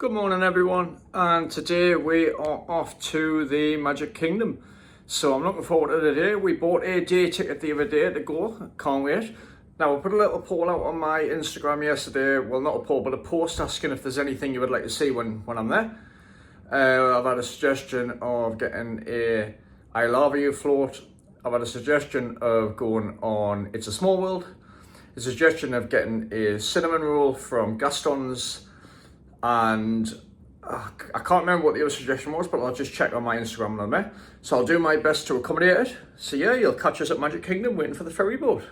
Good morning everyone, and today we are off to the Magic Kingdom. So I'm looking forward to today. We bought a day ticket the other day to go, can't wait. Now I put a little poll out on my Instagram yesterday, well not a poll but a post asking if there's anything you would like to see when I'm there. I've had a suggestion of getting a I Love You float. I've had a suggestion of going on It's a Small World. A suggestion of getting a cinnamon roll from Gaston's. And I can't remember what the other suggestion was, but I'll just check on my Instagram when I'm there. So I'll do my best to accommodate it. So yeah, you'll catch us at Magic Kingdom waiting for the ferry boat.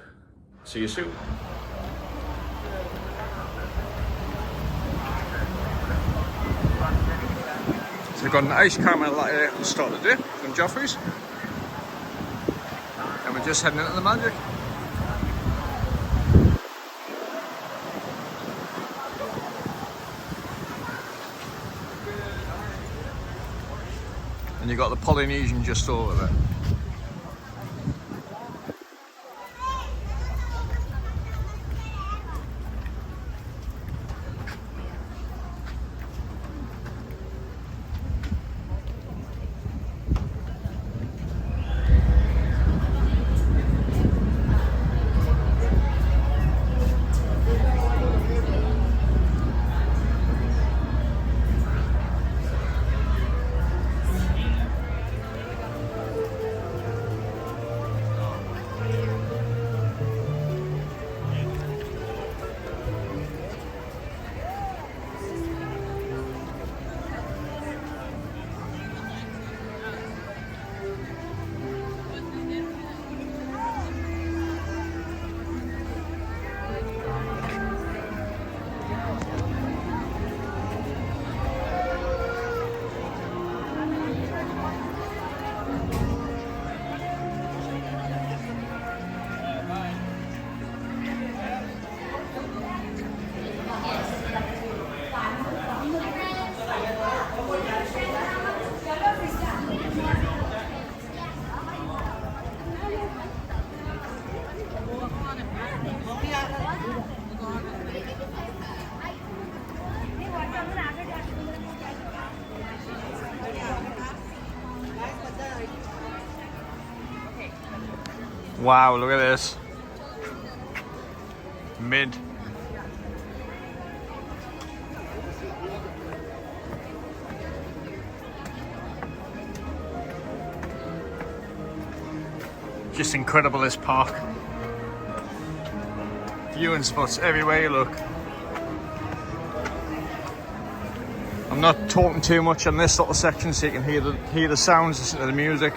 See you soon. So we've got an iced caramel latte at the start of the day from Joffrey's. And we're just heading into the Magic. And you've got the Polynesian just over there. Wow, look at this. Mid. Just incredible, this park. Viewing spots everywhere you look. I'm not talking too much on this little section so you can hear the sounds, listen to the music.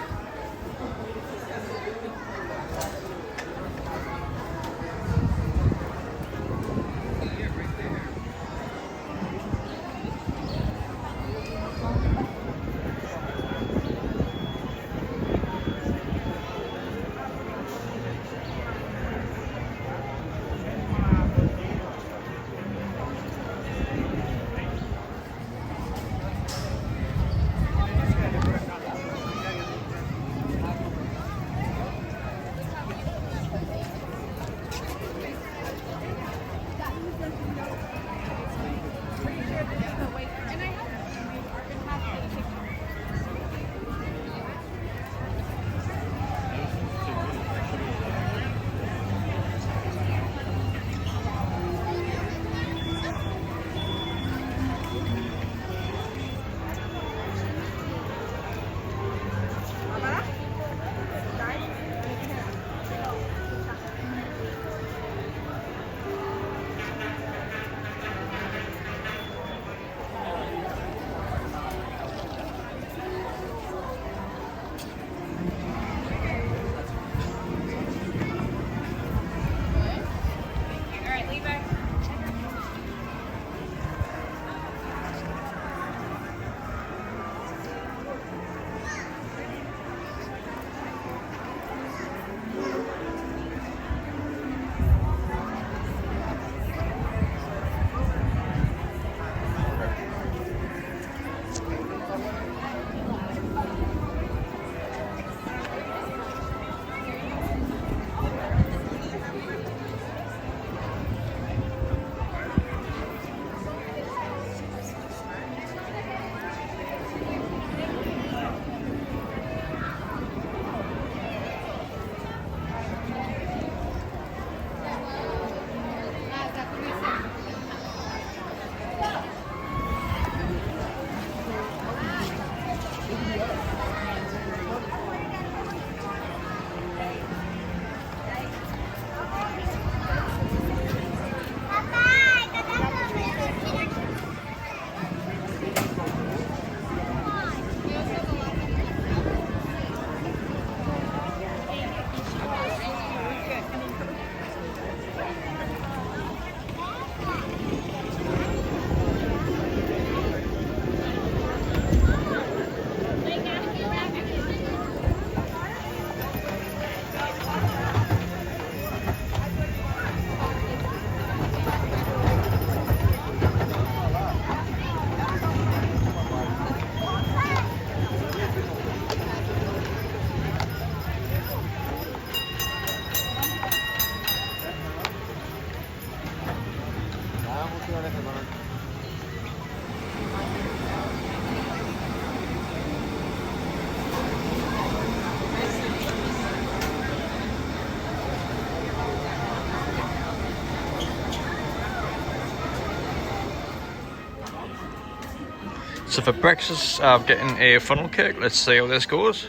So for breakfast, I'm getting a funnel cake. Let's see how this goes.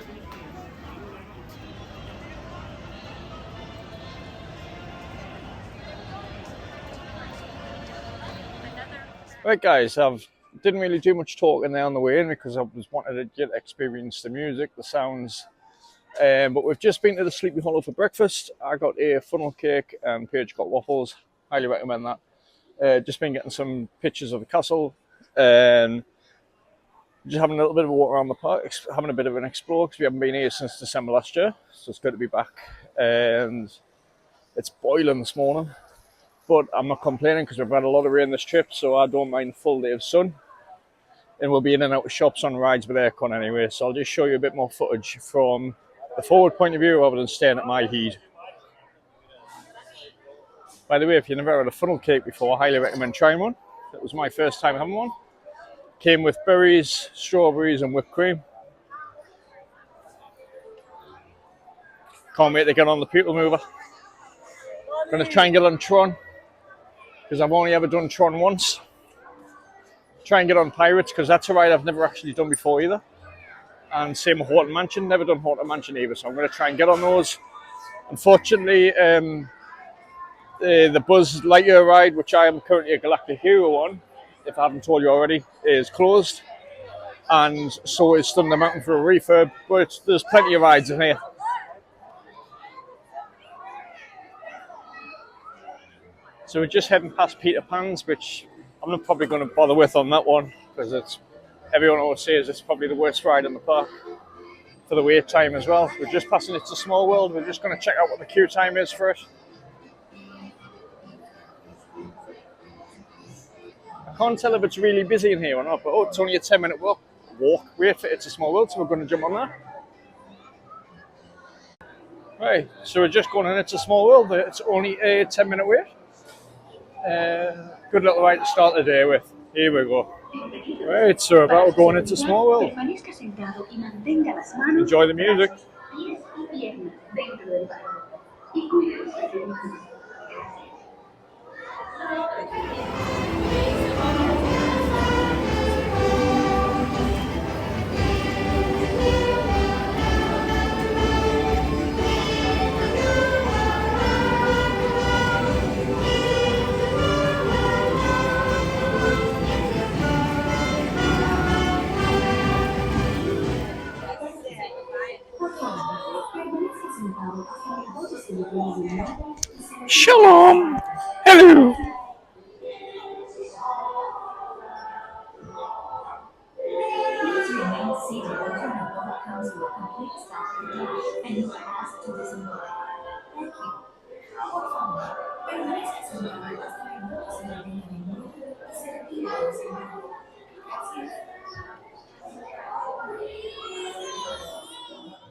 Right guys, I didn't really do much talking there on the way in because I was wanting to get experience the music, the sounds. But we've just been to the Sleepy Hollow for breakfast. I got a funnel cake and Paige got waffles. Highly recommend that. Just been getting some pictures of the castle and just having a little bit of a walk around the park, having a bit of an explore because we haven't been here since December last year. So it's good to be back. And it's boiling this morning, but I'm not complaining because we've had a lot of rain this trip, so I don't mind a full day of sun. And we'll be in and out of shops on rides with aircon anyway, so I'll just show you a bit more footage from the forward point of view rather than staying at my heat. By the way, if you've never had a funnel cake before, I highly recommend trying one. It was my first time having one. Came with berries, strawberries and whipped cream. Can't wait to get on the PeopleMover. Going to try and get on TRON, because I've only ever done TRON once. Try and get on Pirates, because that's a ride I've never actually done before either. And same with Haunted Mansion, never done Haunted Mansion either, so I'm going to try and get on those. Unfortunately, the Buzz Lightyear ride, which I am currently a Galactic Hero on, if I haven't told you already, is closed. And so is Thunder Mountain for a refurb, but there's plenty of rides in here. So we're just heading past Peter Pan's, which I'm not probably going to bother with on that one, because it's everyone always says it's probably the worst ride in the park for the wait time as well. We're just passing It's a Small World. We're just going to check out what the queue time is for it. I can't tell if it's really busy in here or not, but oh, it's only a 10-minute walk. Wait for It's a Small World, so we're going to jump on that. Right, so we're just going on It's a Small World. It's only a 10-minute wait. Good little ride to start the day with. Here we go. Right, so about we're going It's a Small World. Enjoy the music. Shalom. Hello.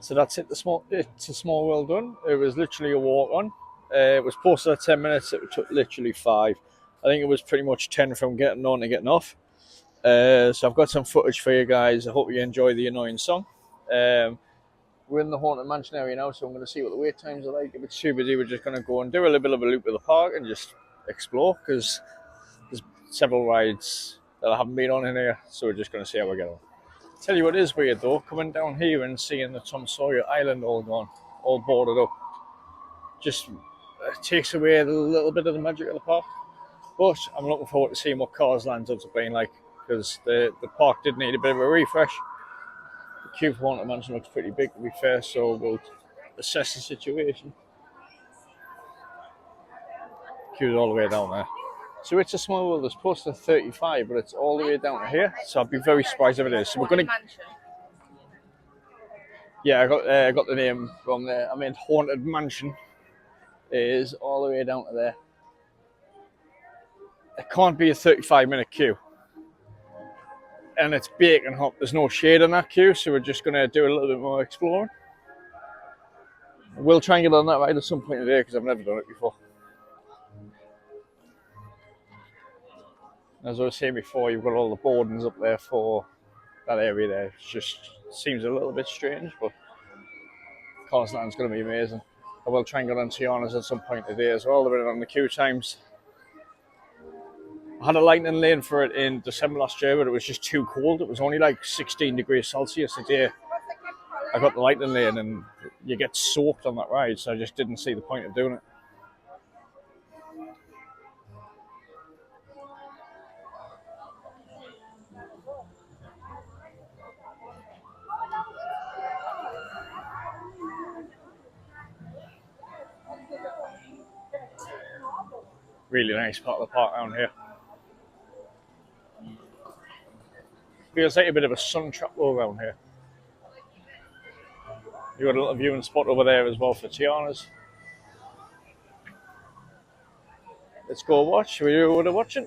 So that's it. It's a Small World done. It was literally a walk on. It was posted at 10 minutes. It took literally 5. I think it was pretty much 10 from getting on to getting off. So I've got some footage for you guys. I hope you enjoy the annoying song. We're in the Haunted Mansion area now, so I'm going to see what the wait times are like. If it's too busy, we're just going to go and do a little bit of a loop of the park and just explore, because there's several rides that I haven't been on in here, so we're just going to see how we get on. Tell you what is weird though, coming down here and seeing the Tom Sawyer Island all gone, all boarded up, just takes away a little bit of the magic of the park. But I'm looking forward to seeing what Cars Land's up to being like, because the park did need a bit of a refresh. The queue for Haunted Mansion looks pretty big, to be fair, so we'll assess the situation. Queue's all the way down there. So It's a Small World. It's posted 35, but it's all the way down to here. So I'd be very surprised if it is. So we're going to. Yeah, I got the name from there. I mean, Haunted Mansion is all the way down to there. It can't be a 35-minute queue, and it's baking hot. There's no shade on that queue, so we're just going to do a little bit more exploring. We'll try and get on that ride at some point today, because I've never done it before. As I was saying before, you've got all the boardings up there for that area there. It just seems a little bit strange, but Cars Land's going to be amazing. I will try and get on Tiana's at some point today as well, a bit on the queue times. I had a lightning lane for it in December last year, but it was just too cold. It was only like 16 degrees Celsius a day. I got the lightning lane and you get soaked on that ride, so I just didn't see the point of doing it. Really nice part of the park down here. Feels like a bit of a sun trap though around here. You got a little viewing spot over there as well for Tiana's. Let's go watch. Should we do a bit of watching?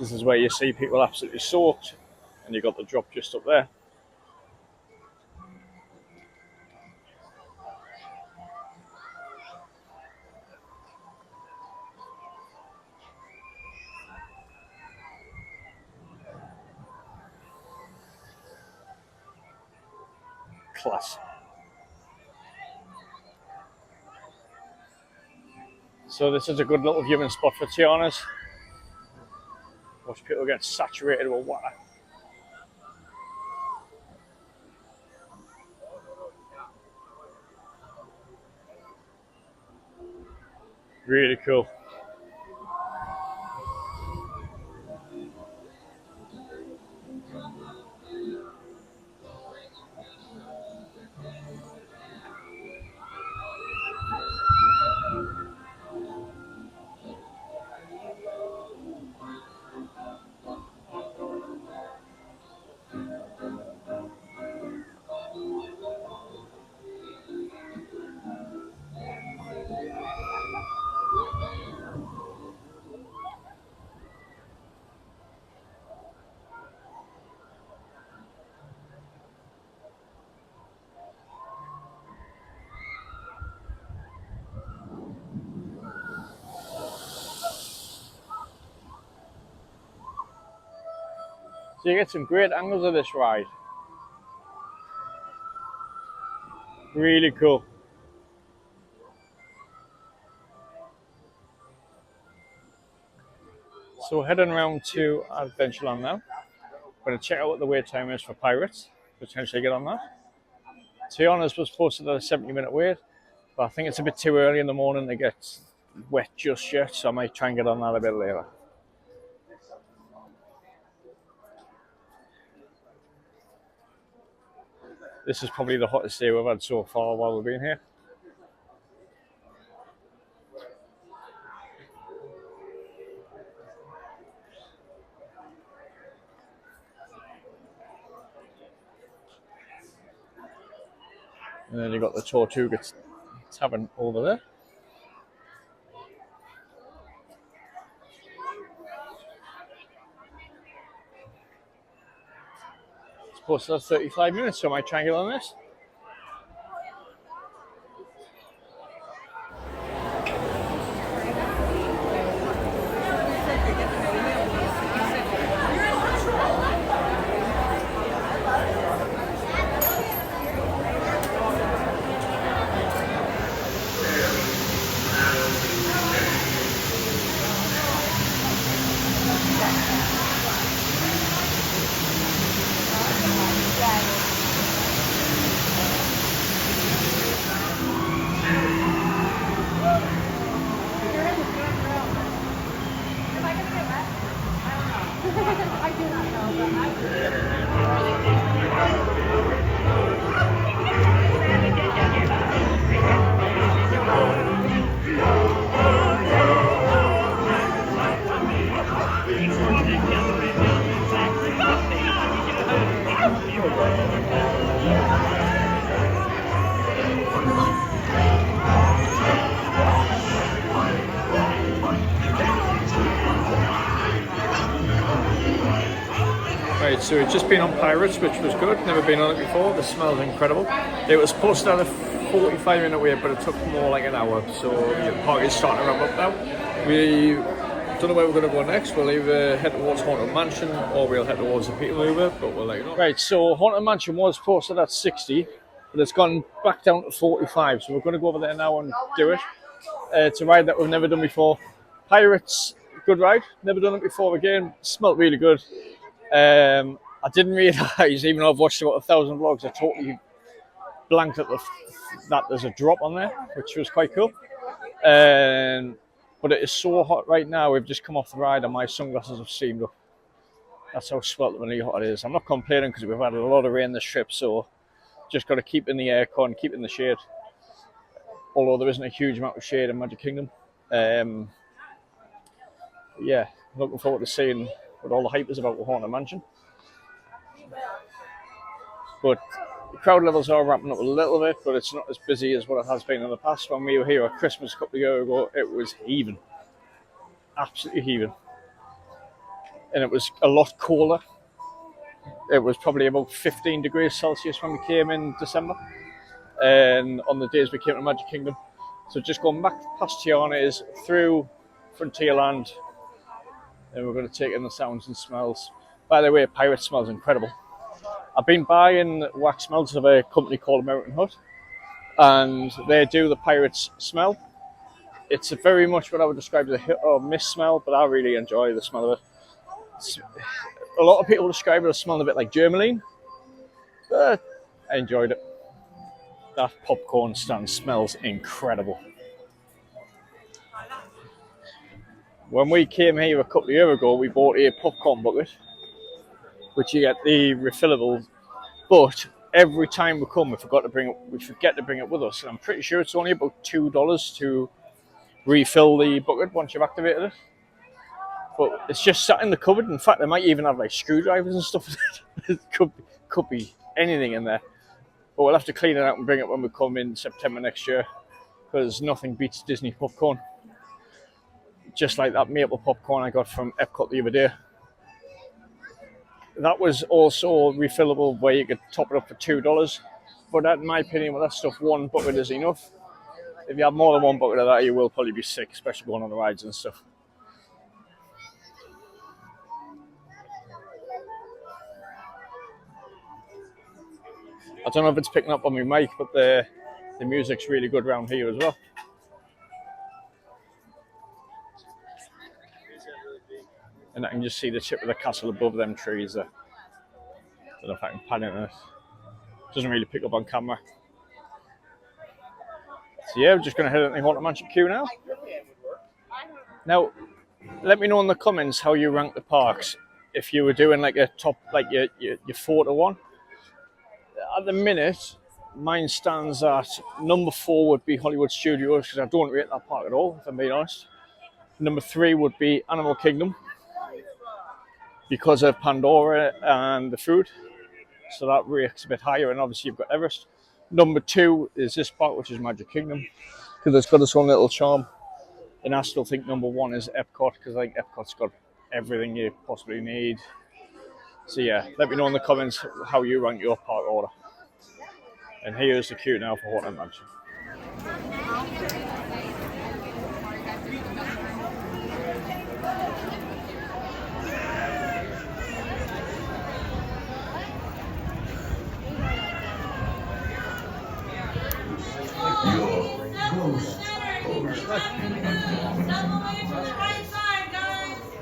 This is where you see people absolutely soaked, and you got the drop just up there. Class. So this is a good little viewing spot for Tiana's. Watch people get saturated with water. Really cool. So you get some great angles of this ride. Really cool. So we're heading around to Adventureland now. We're going to check out what the wait time is for Pirates. Potentially get on that. Tiana's was posted at a 70-minute wait, but I think it's a bit too early in the morning to get wet just yet, so I might try and get on that a bit later. This is probably the hottest day we've had so far while we've been here. And then you've got the Tortuga Tavern over there. It's posted at 35 minutes, so I might try and get on this. Right, so we've just been on Pirates, which was good. Never been on it before. The smell's incredible. It was posted at a 45-minute wait, but it took more like an hour. So the park is starting to ramp up now. We Don't know where we're going to go next. We'll either head towards Haunted Mansion or we'll head towards the PeopleMover, but we'll let you know. Right, so Haunted Mansion was posted at 60, but it's gone back down to 45, so we're going to go over there now and do it. It's a ride that we've never done before. Pirates, good ride. Never done it before again. Smelled really good. I didn't realise, even though I've watched about 1,000 vlogs, I totally blanked at that there's a drop on there, which was quite cool. But it is so hot right now. We've just come off the ride and my sunglasses have steamed up. That's how swelteringly hot it is. I'm not complaining because we've had a lot of rain this trip, so just got to keep in the aircon, keep in the shade. Although there isn't a huge amount of shade in Magic Kingdom. Yeah, looking forward to seeing what all the hype is about the Haunted Mansion. But the crowd levels are ramping up a little bit, but it's not as busy as what it has been in the past. When we were here at Christmas a couple of years ago, it was heaving. Absolutely heaving. And it was a lot colder. It was probably about 15 degrees Celsius when we came in December. And on the days we came to Magic Kingdom. So just going back past Tiana's, through Frontierland, and we're going to take in the sounds and smells. By the way, pirate smells incredible. I've been buying wax melts of a company called American Hut, and they do the pirates smell. It's very much what I would describe as a hit or miss smell, but I really enjoy the smell of it. A lot of people describe it as smelling a bit like Germaline, but I enjoyed it. That popcorn stand smells incredible. When we came here a couple of years ago, we bought a popcorn bucket, which you get the refillable, but every time we come, we forget to bring it with us. And I'm pretty sure it's only about $2 to refill the bucket once you've activated it. But it's just sat in the cupboard. In fact, they might even have like screwdrivers and stuff. It could be anything in there. But we'll have to clean it out and bring it when we come in September next year, because nothing beats Disney popcorn. Just like that maple popcorn I got from Epcot the other day. That was also refillable, where you could top it up for $2. But in my opinion, with that stuff, one bucket is enough. If you have more than one bucket of that, you will probably be sick, especially going on the rides and stuff. I don't know if it's picking up on my mic, but the music's really good around here as well. And I can just see the tip of the castle above them trees there. I don't know if I can pan in it. Doesn't really pick up on camera. So yeah, we're just going to head into the Haunted Mansion queue now. Now, let me know in the comments how you rank the parks. If you were doing like a top, like your 4 to 1. At the minute, mine stands at number 4 would be Hollywood Studios, because I don't rate that park at all, if I'm being honest. Number 3 would be Animal Kingdom, because of Pandora and the food. So that rates a bit higher, and obviously you've got Everest. Number 2 is this park, which is Magic Kingdom, because it's got its own little charm. And I still think number 1 is Epcot, because I think Epcot's got everything you possibly need. So yeah, let me know in the comments how you rank your park order. And here's the queue now for Haunted Mansion.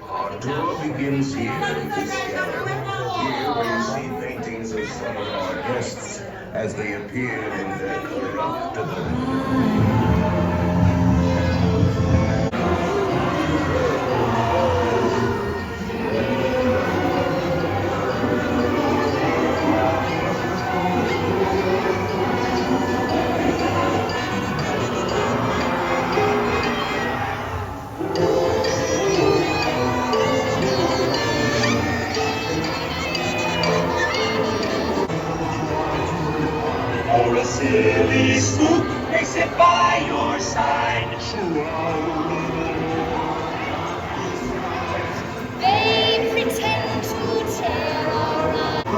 Our tour begins here in this gallery. Here we see paintings of some of our guests as they appeared in their corruptible. Or a silly spook may sit by your side. They pretend to tell our lies.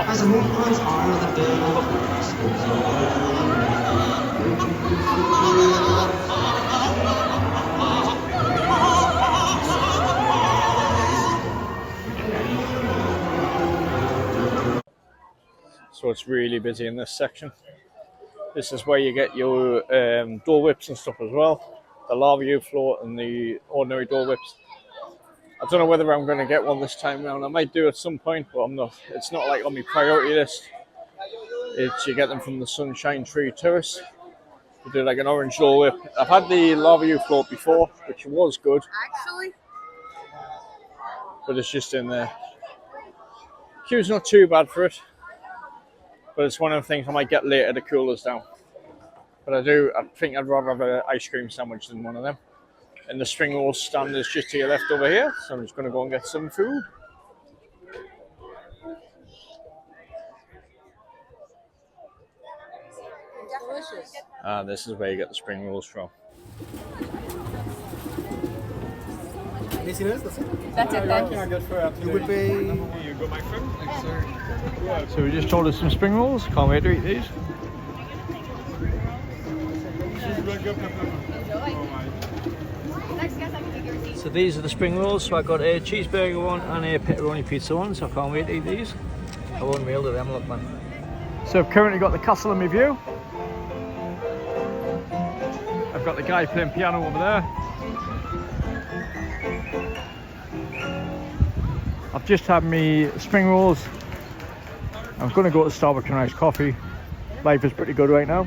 As a more plans are the bill of it's really busy in this section. This is where you get your Dole Whips and stuff as well. The lava U-float and the ordinary Dole Whips. I don't know whether I'm going to get one this time around. I might do at some point, but I'm not. It's not like on my priority list. It's you get them from the Sunshine Tree Terrace. You do like an orange Dole Whip. I've had the lava U-float before, which was good. Actually, but it's just in there. Queue's not too bad for it, but it's one of the things I might get later to cool us down. But I think I'd rather have an ice cream sandwich than one of them. And the spring roll stand is just to your left over here, so I'm just going to go and get some food. Delicious. This is where you get the spring rolls from. Anything else? That's it? That's it, thank you. You would pay... You got my friend? Thanks, sir. So we just ordered some spring rolls. Can't wait to eat these. So these are the spring rolls. So I got a cheeseburger one and a pepperoni pizza one. So I can't wait to eat these. I won't mail to them, look, man. So I've currently got the castle in my view. I've got the guy playing piano over there. I've just had me spring rolls. I'm going to go to Starbucks and nice coffee. Life is pretty good right now.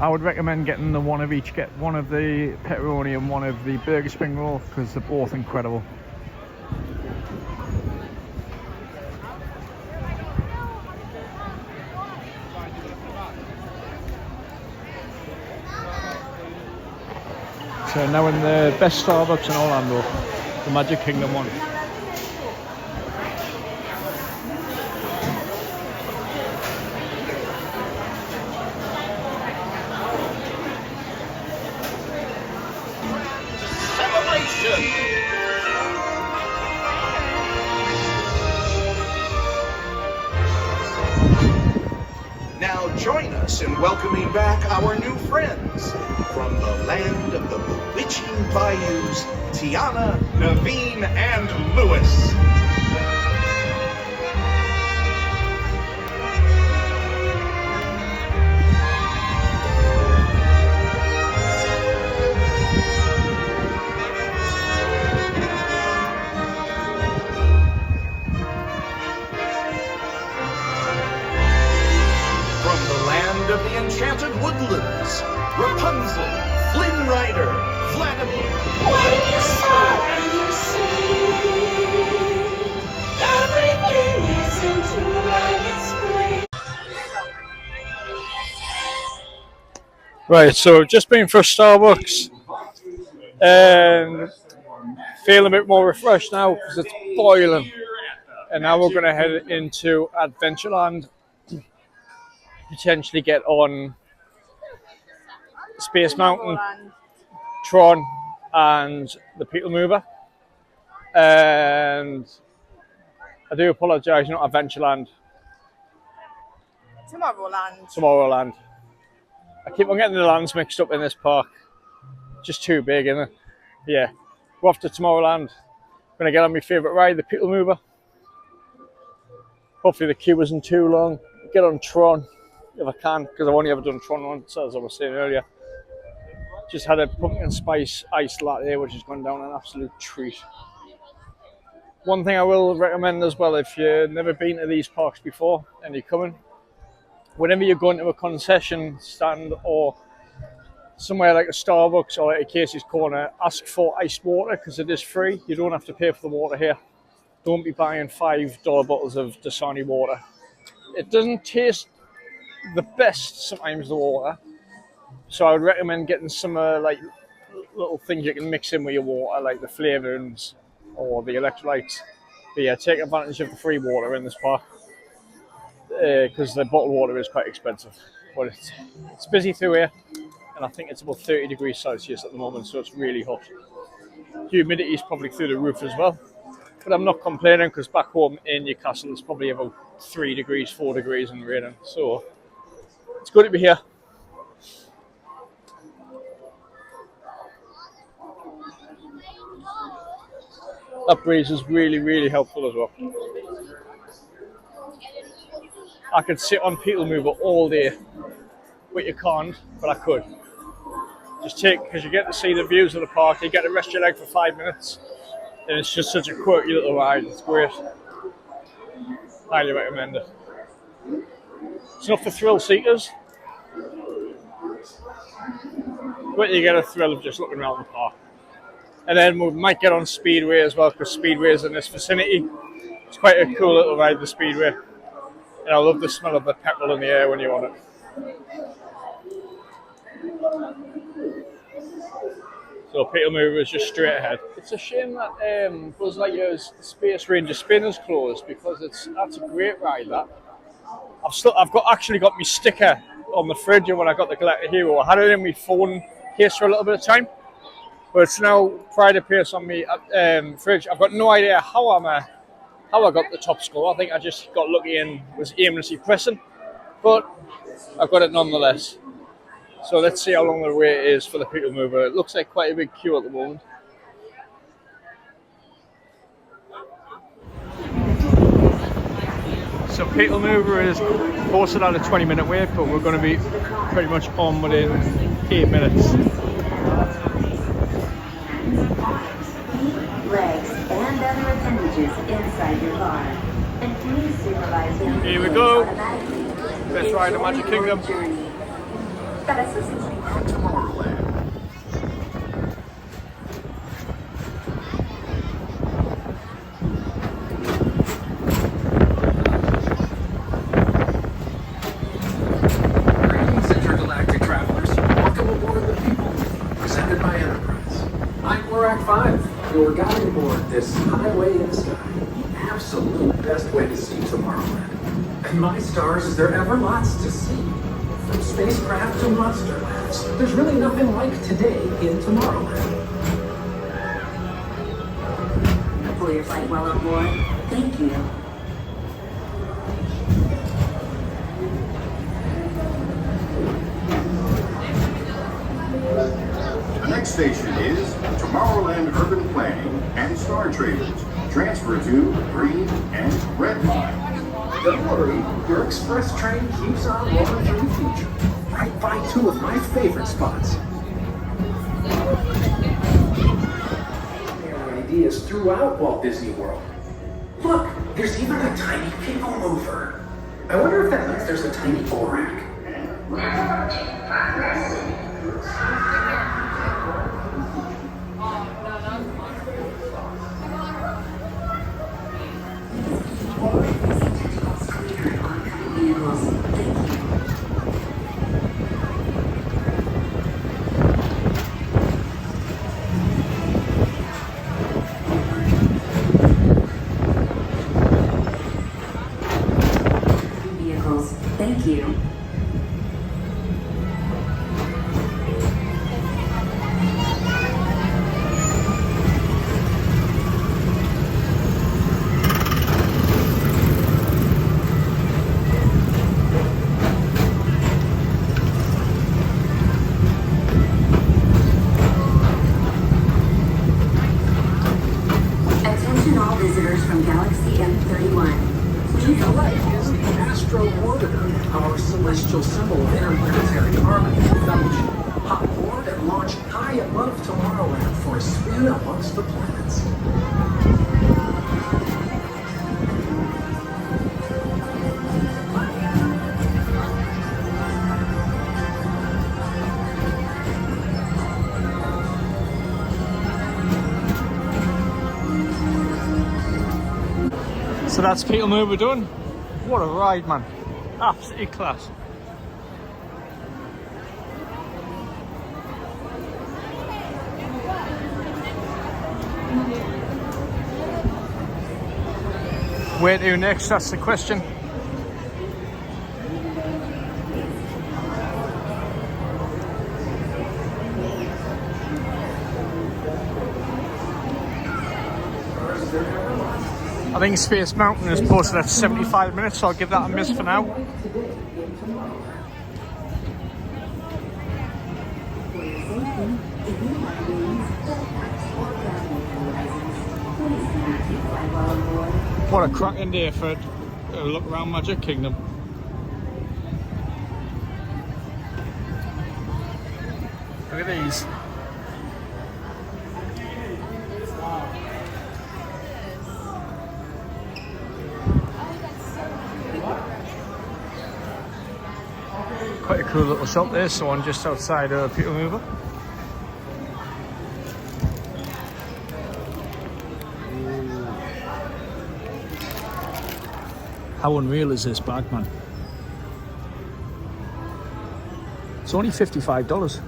I would recommend getting the one of each. Get one of the pepperoni and one of the burger spring roll because they're both incredible. So now in the best Starbucks in Orlando, the Magic Kingdom one. Now join us in welcoming back our new friends from the land of the bewitching bayous, Tiana, Naveen, and Lewis. Of the enchanted woodlands, Rapunzel, Flynn Rider, Vladimir. When you start and you see, everything is into right Right, so just been for Starbucks and feeling a bit more refreshed now because it's boiling. And now we're going to head into Adventureland. Potentially get on Space Mountain, TRON, and the PeopleMover. And I do apologise, not Adventureland. Tomorrowland. I keep on getting the lands mixed up in this park. Just too big, isn't it? Yeah. We're off to Tomorrowland. I'm going to get on my favourite ride, the PeopleMover. Hopefully the queue isn't too long. Get on TRON. If I can, because I've only ever done TRON once, as I was saying earlier. Just had a pumpkin spice iced latte, which has gone down an absolute treat. One thing I will recommend as well, if you've never been to these parks before and you're coming, whenever you're going to a concession stand or somewhere like a Starbucks or like a Casey's Corner, ask for iced water because it is free. You don't have to pay for the water here. Don't be buying $5 bottles of Dasani water. It doesn't taste the best sometimes, the water, so I would recommend getting some like little things you can mix in with your water, like the flavourings or the electrolytes. But yeah, take advantage of the free water in this park because the bottled water is quite expensive, but it's busy through here, and I think it's about 30 degrees Celsius at the moment, so it's really hot. Humidity is probably through the roof as well, but I'm not complaining because back home in Newcastle it's probably about 3 degrees, 4 degrees and raining, so it's good to be here. That breeze is really, really helpful as well. I could sit on PeopleMover all day, but you can't, but I could. Just because you get to see the views of the park, you get to rest your leg for 5 minutes, and it's just such a quirky little ride. It's great. Highly recommend it. It's not for thrill seekers, but you get a thrill of just looking around the park. And then we might get on Speedway as well, because Speedway is in this vicinity. It's quite a cool little ride, the Speedway. And I love the smell of the petrol in the air when you're on it. So PeopleMover is just straight ahead. It's a shame that Buzz Lightyear's Space Ranger Spin is closed, because that's a great ride. That I've actually got my sticker on the fridge when I got the Galactic Hero. I had it in my phone case for a little bit of time, but it's now Pride of Pace on my fridge. I've got no idea how I got the top score. I think I just got lucky and was aimlessly pressing, but I've got it nonetheless. So let's see how long the wait is for the PeopleMover. It looks like quite a big queue at the moment. So PeopleMover is posted at a 20-minute wait, but we're going to be pretty much on within 8 minutes. Legs and other appendages inside your car. And please supervise them. Here we go. Let's ride the Magic Kingdom. Tomorrowland. Greetings, intergalactic travelers. Welcome aboard the People, presented by Enterprise. I'm Lorak 5, your guide aboard this highway in the sky. The absolute best way to see Tomorrowland. And my stars, is there ever lots to see? From spacecraft to monster labs, there's really nothing like today in Tomorrowland. Pull your flight well on board. Thank you. The next station is Tomorrowland Urban Planning and Star Traders. Transfer to green and red line. Don't worry, your express train keeps on rolling through the future, right by two of my favorite spots. There are ideas throughout Walt Disney World. Look, there's even a tiny PeopleMover. I wonder if that means there's a tiny Borak. Thank you. Attention all visitors from Galaxy M31. Light is the Astro Orbiter, our celestial symbol of interplanetary harmony and fellowship. Hop aboard and launch high above Tomorrowland for a spin amongst the planets. So that's PeopleMover done. What a ride, man. Absolutely class. Where to next? That's the question. I think Space Mountain is posted at 75 minutes, so I'll give that a miss for now. Wi-Fi while on board. What a cracking day for a look around Magic Kingdom. Look at these. Quite a cool little shop there, so one just outside PeopleMover. How unreal is this bag, man? It's only $55.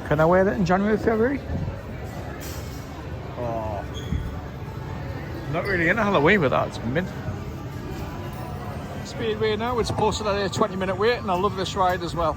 Can I wear that in January, February? Oh, I'm not really into Halloween with that, it's mint. Speedway now, it's posted at a 20-minute wait, and I love this ride as well.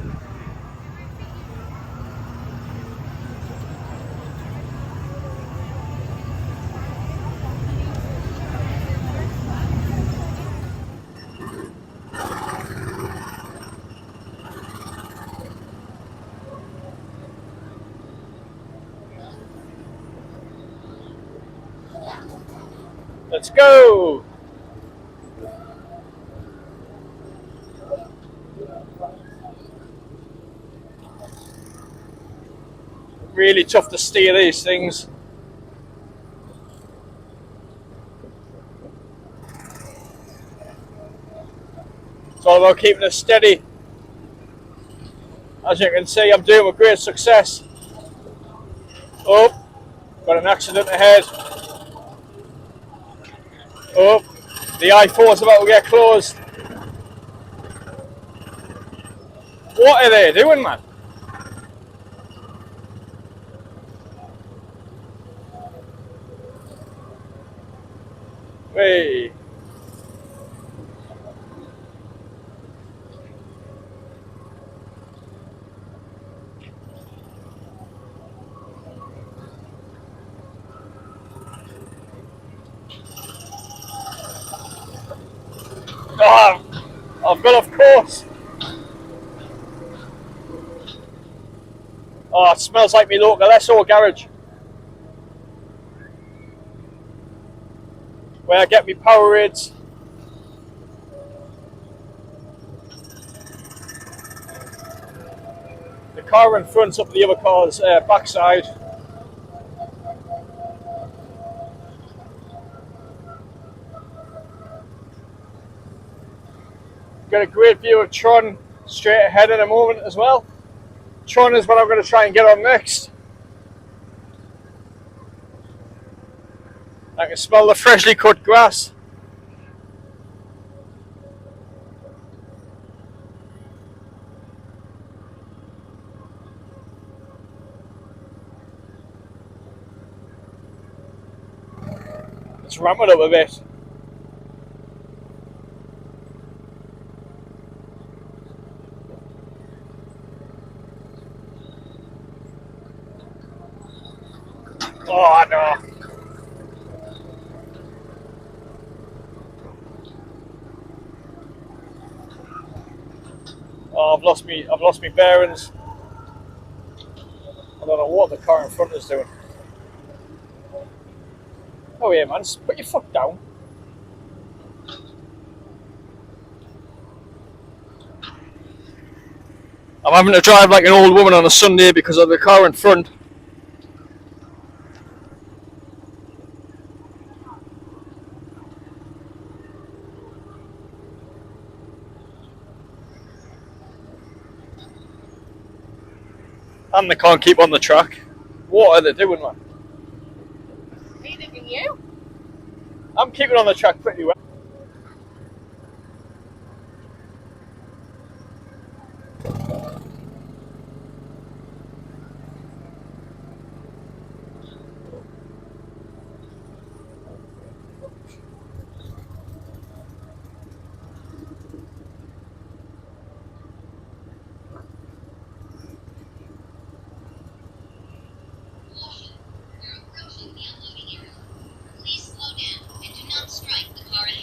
Let's go! Really tough to steer these things. It's all about keeping it steady. As you can see, I'm doing with great success. Oh, got an accident ahead. Oh, the I-4's about to get closed. What are they doing, man? Hey. Oh, I've got off course. Oh, it smells like me local SO garage, where I get me Powerades. The car in front's up the other car's backside. Got a great view of TRON straight ahead in a moment as well. TRON is what I'm going to try and get on next. I can smell the freshly cut grass. Let's ramp it up a bit. Oh no! Oh, I've lost me bearings. I don't know what the car in front is doing. Oh yeah, man, just put your foot down. I'm having to drive like an old woman on a Sunday because of the car in front. And they can't keep on the track. What are they doing, man? Are you thinking you? I'm keeping on the track pretty well. Please slow down and do not strike the car ahead.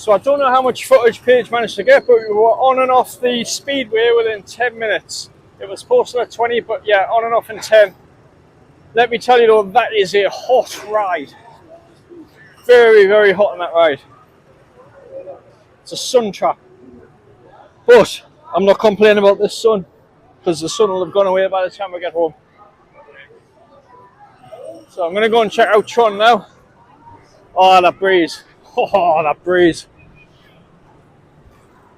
So I don't know how much footage Paige managed to get, but we were on and off the speedway within 10 minutes. It was posted at 20, but yeah, on and off in 10. Let me tell you though, that is a hot ride. Very, very hot on that ride. It's a sun trap. But I'm not complaining about this sun, because the sun will have gone away by the time I get home. So I'm going to go and check out TRON now. Oh, that breeze. Oh, that breeze.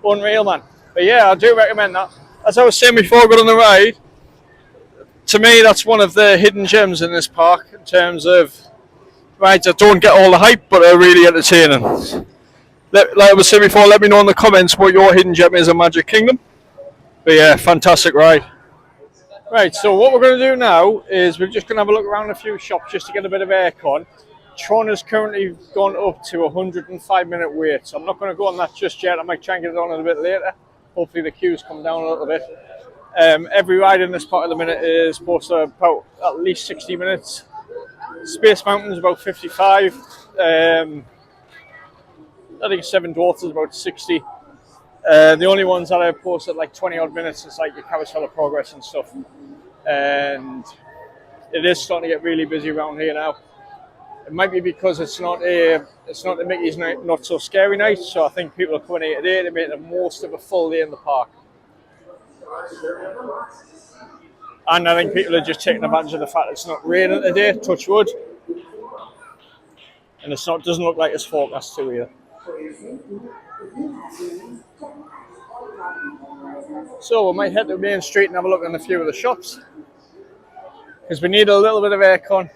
Unreal, man. But yeah, I do recommend that. As I was saying before I got on the ride, to me that's one of the hidden gems in this park in terms of rides that don't get all the hype but are really entertaining. Like I was saying before, let me know in the comments what your hidden gem is in Magic Kingdom. But yeah, fantastic ride. Right, so what we're going to do now is we're just going to have a look around a few shops just to get a bit of aircon. TRON has currently gone up to a 105-minute wait, so I'm not going to go on that just yet. I might try and get it on a bit later. Hopefully the queues come down a little bit. Every ride in this part of the minute is supposed to about at least 60 minutes. Space Mountain is about 55. I think Seven Dwarfs is about 60. The only ones that I posted like 20 odd minutes is like your Carousel of Progress and stuff. And it is starting to get really busy around here now. It might be because it's not the Mickey's Not So Scary night, so I think people are coming here today to make the most of a full day in the park. And I think people are just taking advantage of the fact it's not raining today, touch wood. And doesn't look like it's forecast to either. So we might head to Main Street and have a look at a few of the shops, because we need a little bit of aircon,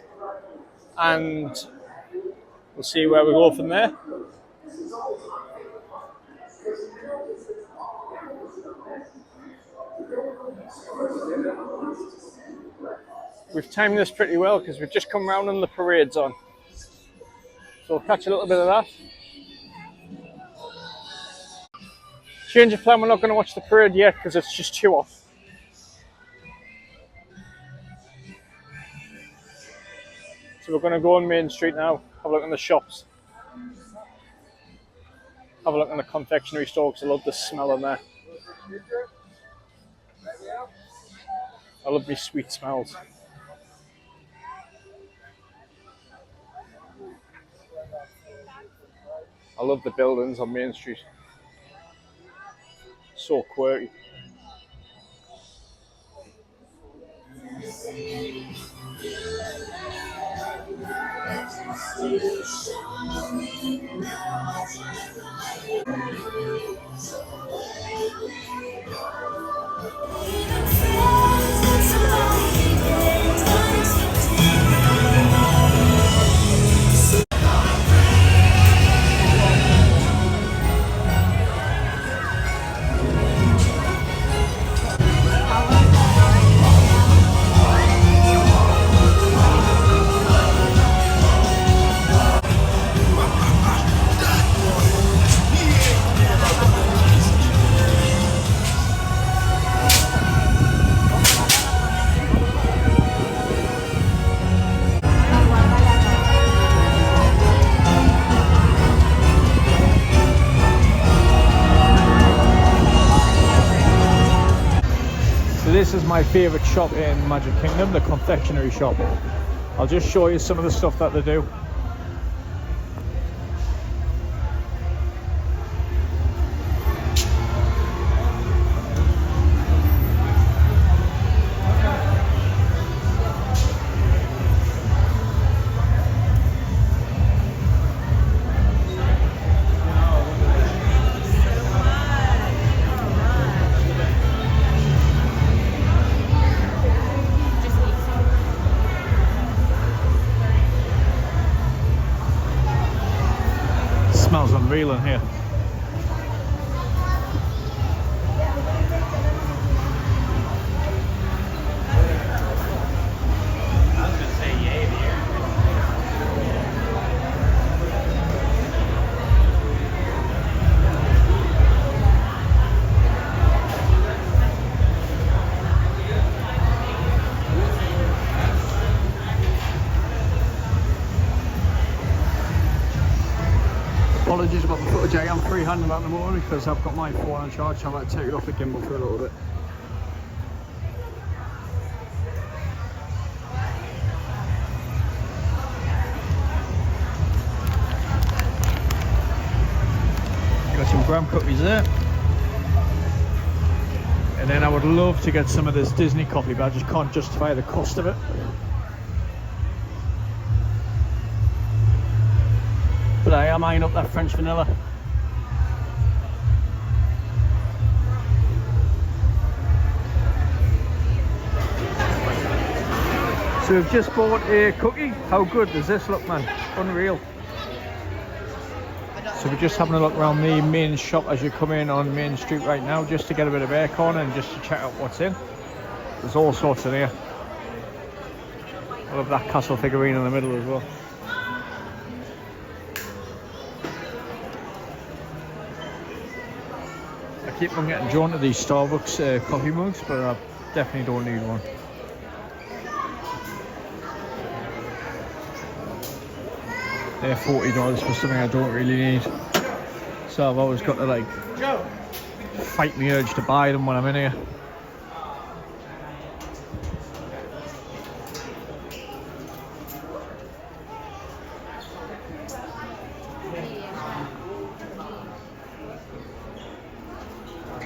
and we'll see where we go from there. We've timed this pretty well because we've just come round and the parade's on. So we'll catch a little bit of that. Change of plan, we're not going to watch the parade yet because it's just too off. So we're going to go on Main Street now, have a look in the shops. Have a look in the confectionery store because I love the smell in there. I love these sweet smells. I love the buildings on Main Street. So quirky. This is my favourite shop in Magic Kingdom, the confectionery shop. I'll just show you some of the stuff that they do. Smells unreal in here. Apologies about the footage I am free-handing at the moment because I've got my phone on charge, so I'm going to take it off the gimbal for a little bit. Got some graham cookies there. And then I would love to get some of this Disney coffee, but I just can't justify the cost of it. But I am eyeing up that French vanilla. So we've just bought a cookie. How good does this look, man? Unreal. So we're just having a look around the main shop as you come in on Main Street right now, just to get a bit of aircon and just to check out what's in. There's all sorts in here. I love that castle figurine in the middle as well. I keep on getting drawn to these Starbucks coffee mugs, but I definitely don't need one. They're $40 for something I don't really need. So I've always got to like fight the urge to buy them when I'm in here.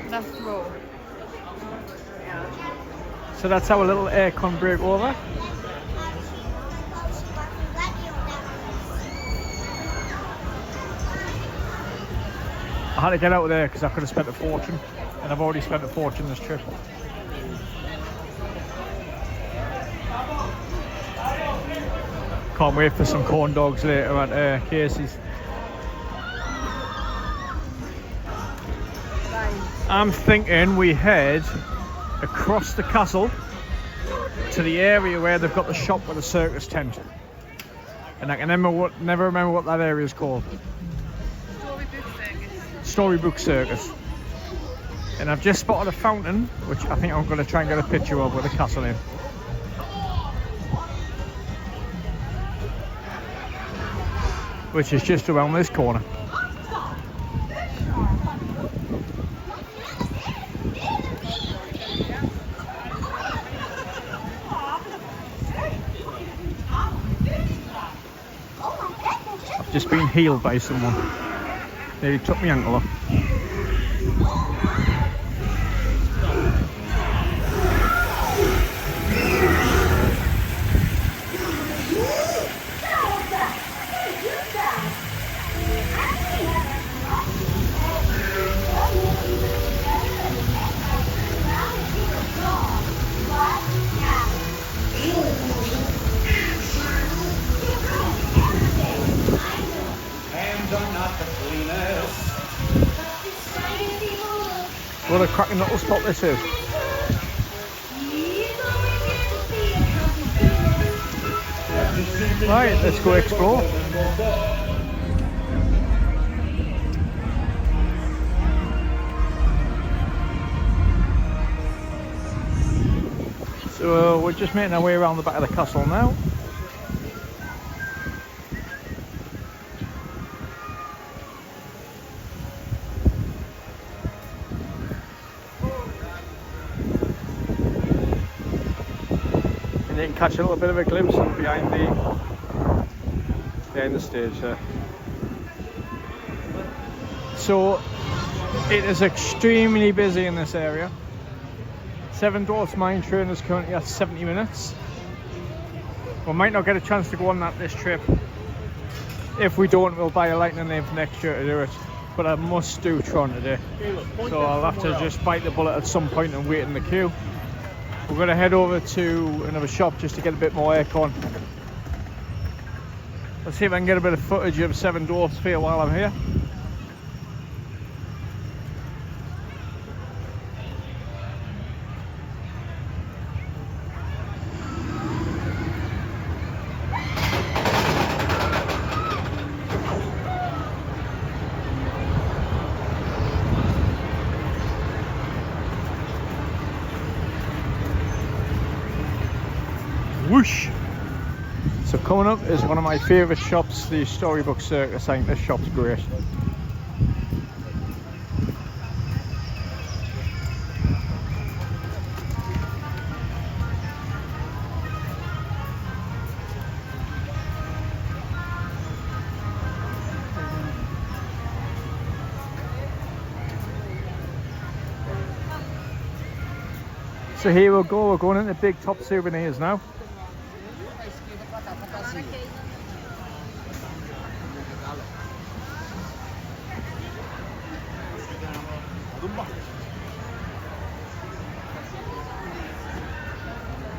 That's raw. So that's our little aircon break over. I had to get out of there because I could have spent a fortune, and I've already spent a fortune this trip. Can't wait for some corn dogs later at Casey's. I'm thinking we head across the castle to the area where they've got the shop with a circus tent. And I can never remember what that area is called. Storybook Circus. And I've just spotted a fountain, which I think I'm going to try and get a picture of with the castle in. Which is just around this corner. I've just been healed by someone. They took my ankle off. What a cracking little spot this is. Right, let's go explore. So we're just making our way around the back of the castle now. You can catch a little bit of a glimpse of behind the stage there. So it is extremely busy in this area. Seven Dwarfs Mine Train is currently at 70 minutes. We might not get a chance to go on that this trip. If we don't, we'll buy a lightning lane for next year to do it. But I must do Tron today. So I'll have to just bite the bullet at some point and wait in the queue. We're going to head over to another shop just to get a bit more aircon. Let's see if I can get a bit of footage of Seven Dwarfs for you while I'm here. Whoosh! So coming up is one of my favourite shops, the Storybook Circus. I think this shop's great. So here we go, we're going into Big Top Souvenirs now.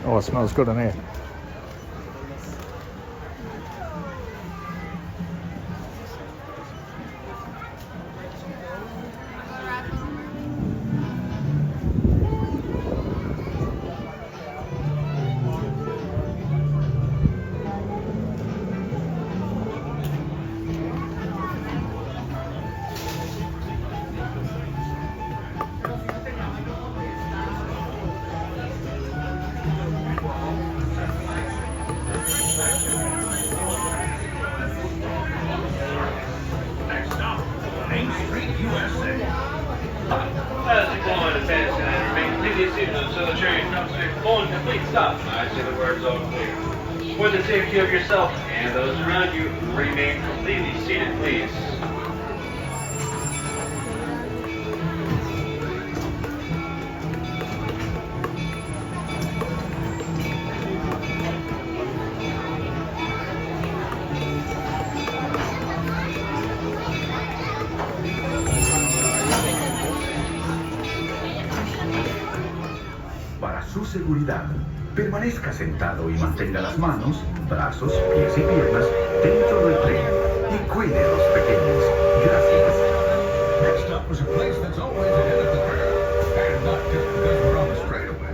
Oh, it smells good in here. For the safety of yourself and those around you, remain completely seated, please. Para su seguridad, permanezca sentado y mantenga las manos, brazos, pies y piernas dentro del tren y cuide a los pequeños. Gracias. Next up is a place that's always ahead of the curve, and not just because we're on the straightaway.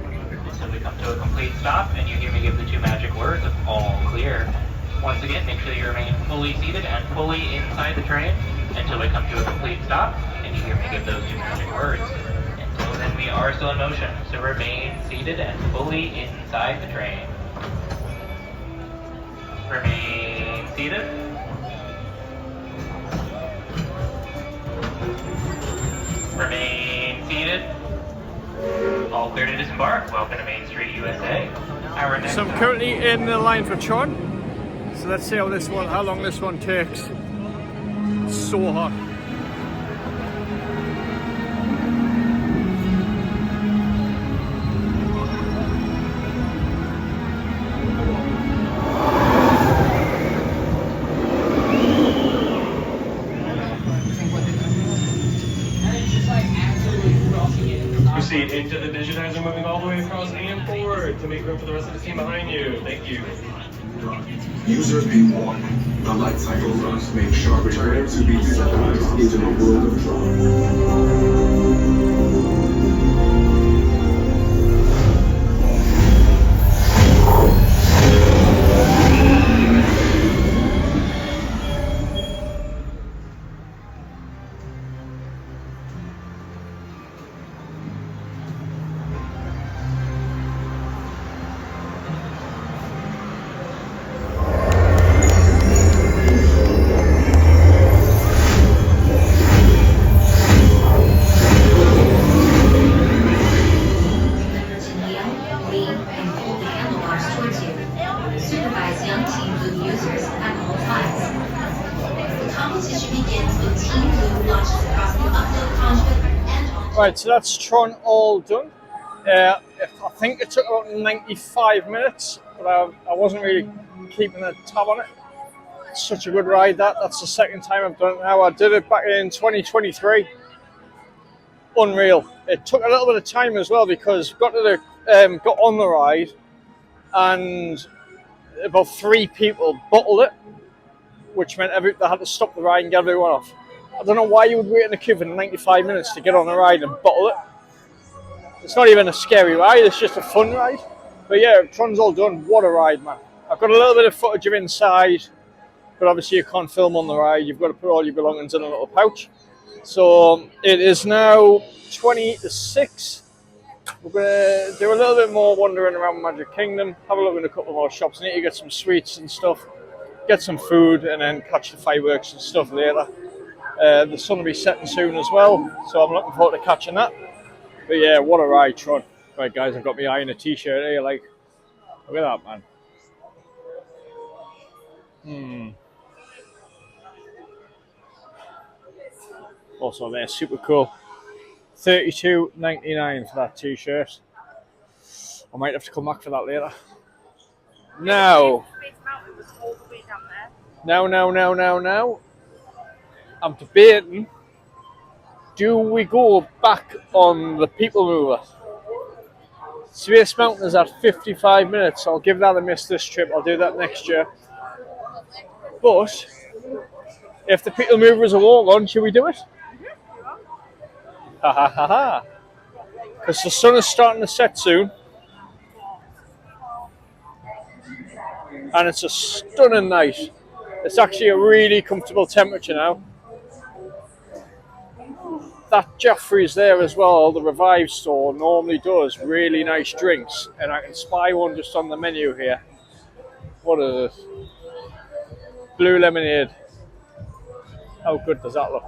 Until we come to a complete stop and you hear me give the two magic words of all clear. Once again, make sure you remain fully seated and fully inside the train until we come to a complete stop and you hear me give those two magic words. Until then, we are still in motion, so remain seated and fully inside the train. Remain seated. Remain seated. All clear to disembark. Welcome to Main Street, USA. Our next So I'm currently in the line for TRON. So let's see how long this one takes. It's so hot. Proceed into the digitizer, moving all the way across and forward to make room for the rest of the team behind you. Thank you. Users be warned. The Lightcycle runs make sharp turns to be digitized into the world of TRON. Right, so that's TRON all done. I think it took about 95 minutes, but I wasn't really keeping a tab on it. It's such a good ride that's the second time I've done it now. I did it back in 2023. Unreal. It took a little bit of time as well because got on the ride and about 3 people bottled it, which meant they had to stop the ride and get everyone off. I don't know why you would wait in the queue for 95 minutes to get on a ride and bottle it. It's not even a scary ride, it's just a fun ride. But yeah, TRON's all done. What a ride, man. I've got a little bit of footage of inside, but obviously you can't film on the ride. You've got to put all your belongings in a little pouch. So it is now 20 to 6. We're going to do a little bit more wandering around Magic Kingdom, have a look at a couple more shops. I need to get some sweets and stuff, get some food, and then catch the fireworks and stuff later. The sun will be setting soon as well, so I'm looking forward to catching that. But yeah, what a ride, TRON. Right guys, I've got my eye in a t-shirt here, like, look at that, man. Also they're super cool. $32.99 for that t-shirt. I might have to come back for that later. Now. Now. I'm debating, do we go back on the PeopleMover? Space Mountain is at 55 minutes, so I'll give that a miss this trip. I'll do that next year. But if the PeopleMover is a walk-on, should we do it? Ha ha ha ha. Because the sun is starting to set soon. And it's a stunning night. It's actually a really comfortable temperature now. That Jeffrey's there as well, the Revive store, normally does really nice drinks. And I can spy one just on the menu here. What is it? Blue lemonade. How good does that look?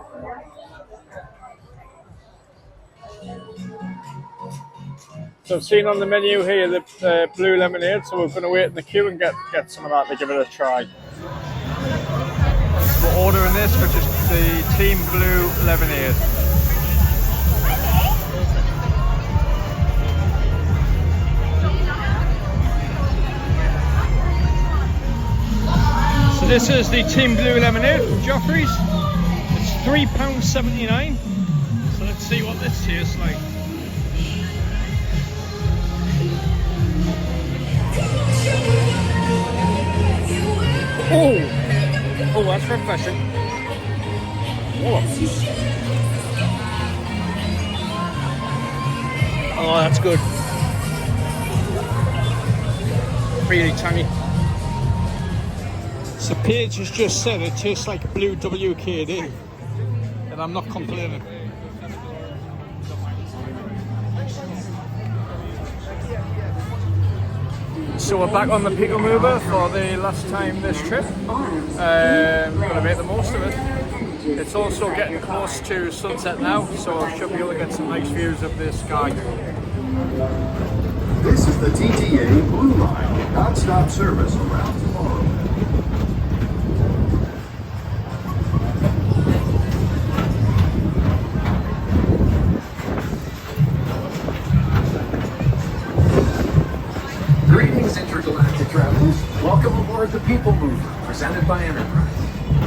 So I've seen on the menu here the blue lemonade, so we're going to wait in the queue and get some of that to give it a try. We're ordering this for just the Team Blue lemonade. So this is the Team Blue lemonade from Joffrey's. It's £3.79. So let's see what this tastes like. Oh, that's refreshing. Oh, that's good. Really tangy. So Paige has just said it tastes like blue WKD, and I'm not complaining. So we're back on the PeopleMover for the last time this trip. We're going to make the most of it. It's also getting close to sunset now, so I should be able to get some nice views of the sky. This is the TTA Blue Line, non-stop service around Tomorrowland. Greetings, intergalactic travelers. Welcome aboard the PeopleMover, presented by Enterprise.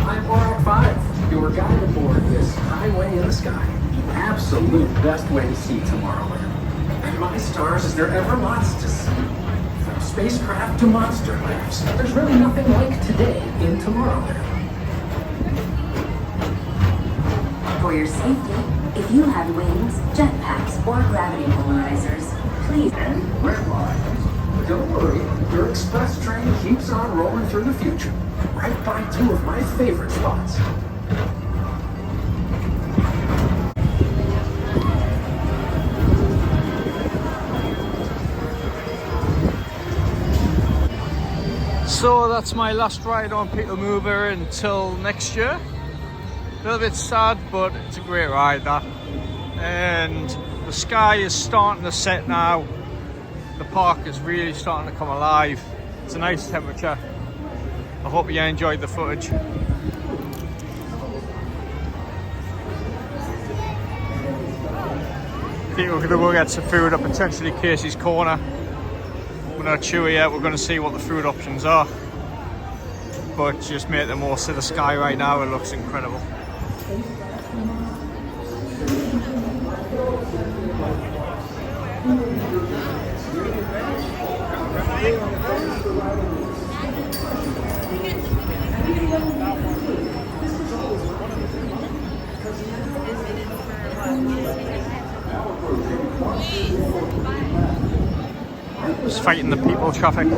I'm Warlock 5, your guide aboard this highway in the sky, the absolute best way to see Tomorrowland. And my stars, is there ever lots to see? From spacecraft to monster labs, there's really nothing like today in Tomorrowland. For your safety, if you have wings, jetpacks, or gravity polarizers, please. And red lines. Don't worry, your express train keeps on rolling through the future, right by two of my favorite spots. So that's my last ride on PeopleMover until next year. A little bit sad, but it's a great ride, that. And the sky is starting to set now. The park is really starting to come alive. It's a nice temperature. I hope you enjoyed the footage. I think we're going to go get some food at potentially Casey's Corner. We're not sure yet, we're going to see what the food options are. But just make the most of the sky right now, it looks incredible. Just fighting the people traffic.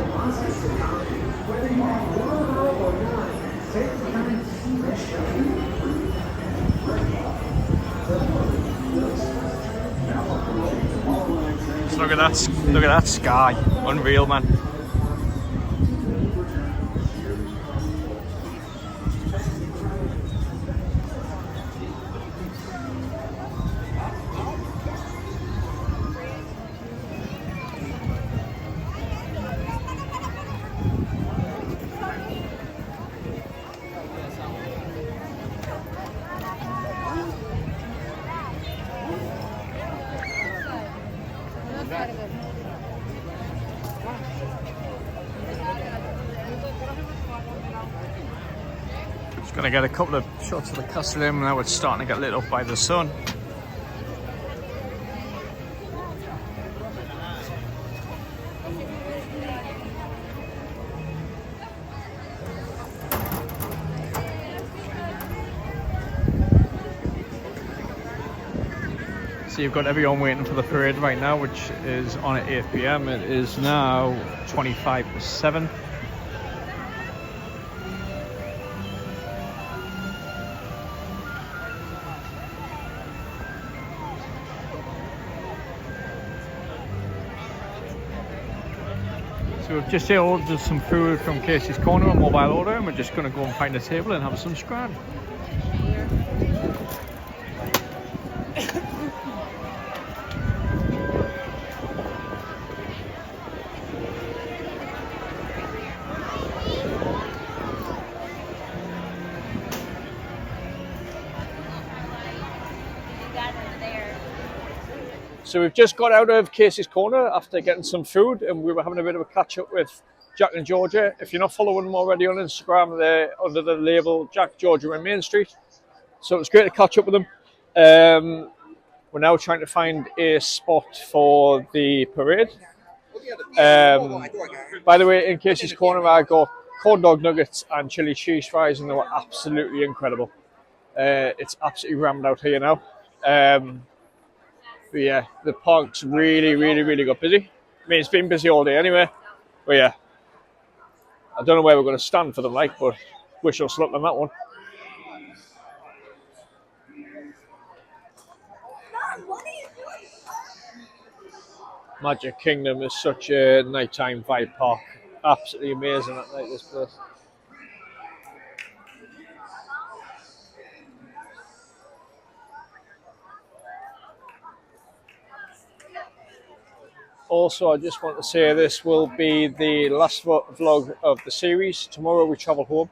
Just look at that sky, unreal, man. Gonna get a couple of shots of the castle in now. It's starting to get lit up by the sun. So you've got everyone waiting for the parade right now, which is on at 8 PM. It is now 25 to 7. So we've just ordered some food from Casey's Corner on mobile order, and we're just going to go and find a table and have some scran. So we've just got out of Casey's Corner after getting some food, and we were having a bit of a catch up with Jack and Georgia. If you're not following them already on Instagram, they're under the label Jack, Georgia and Main Street. So it was great to catch up with them. We're now trying to find a spot for the parade. By the way, in Casey's Corner, I got corn dog nuggets and chili cheese fries, and they were absolutely incredible. It's absolutely rammed out here now. But yeah, the park's really got busy. I mean, it's been busy all day anyway. But yeah, I don't know where we're going to stand for them, like, but wish us luck on that one. Magic Kingdom is such a nighttime vibe park. Absolutely amazing at night, this place. Also, I just want to say this will be the last vlog of the series. Tomorrow we travel home,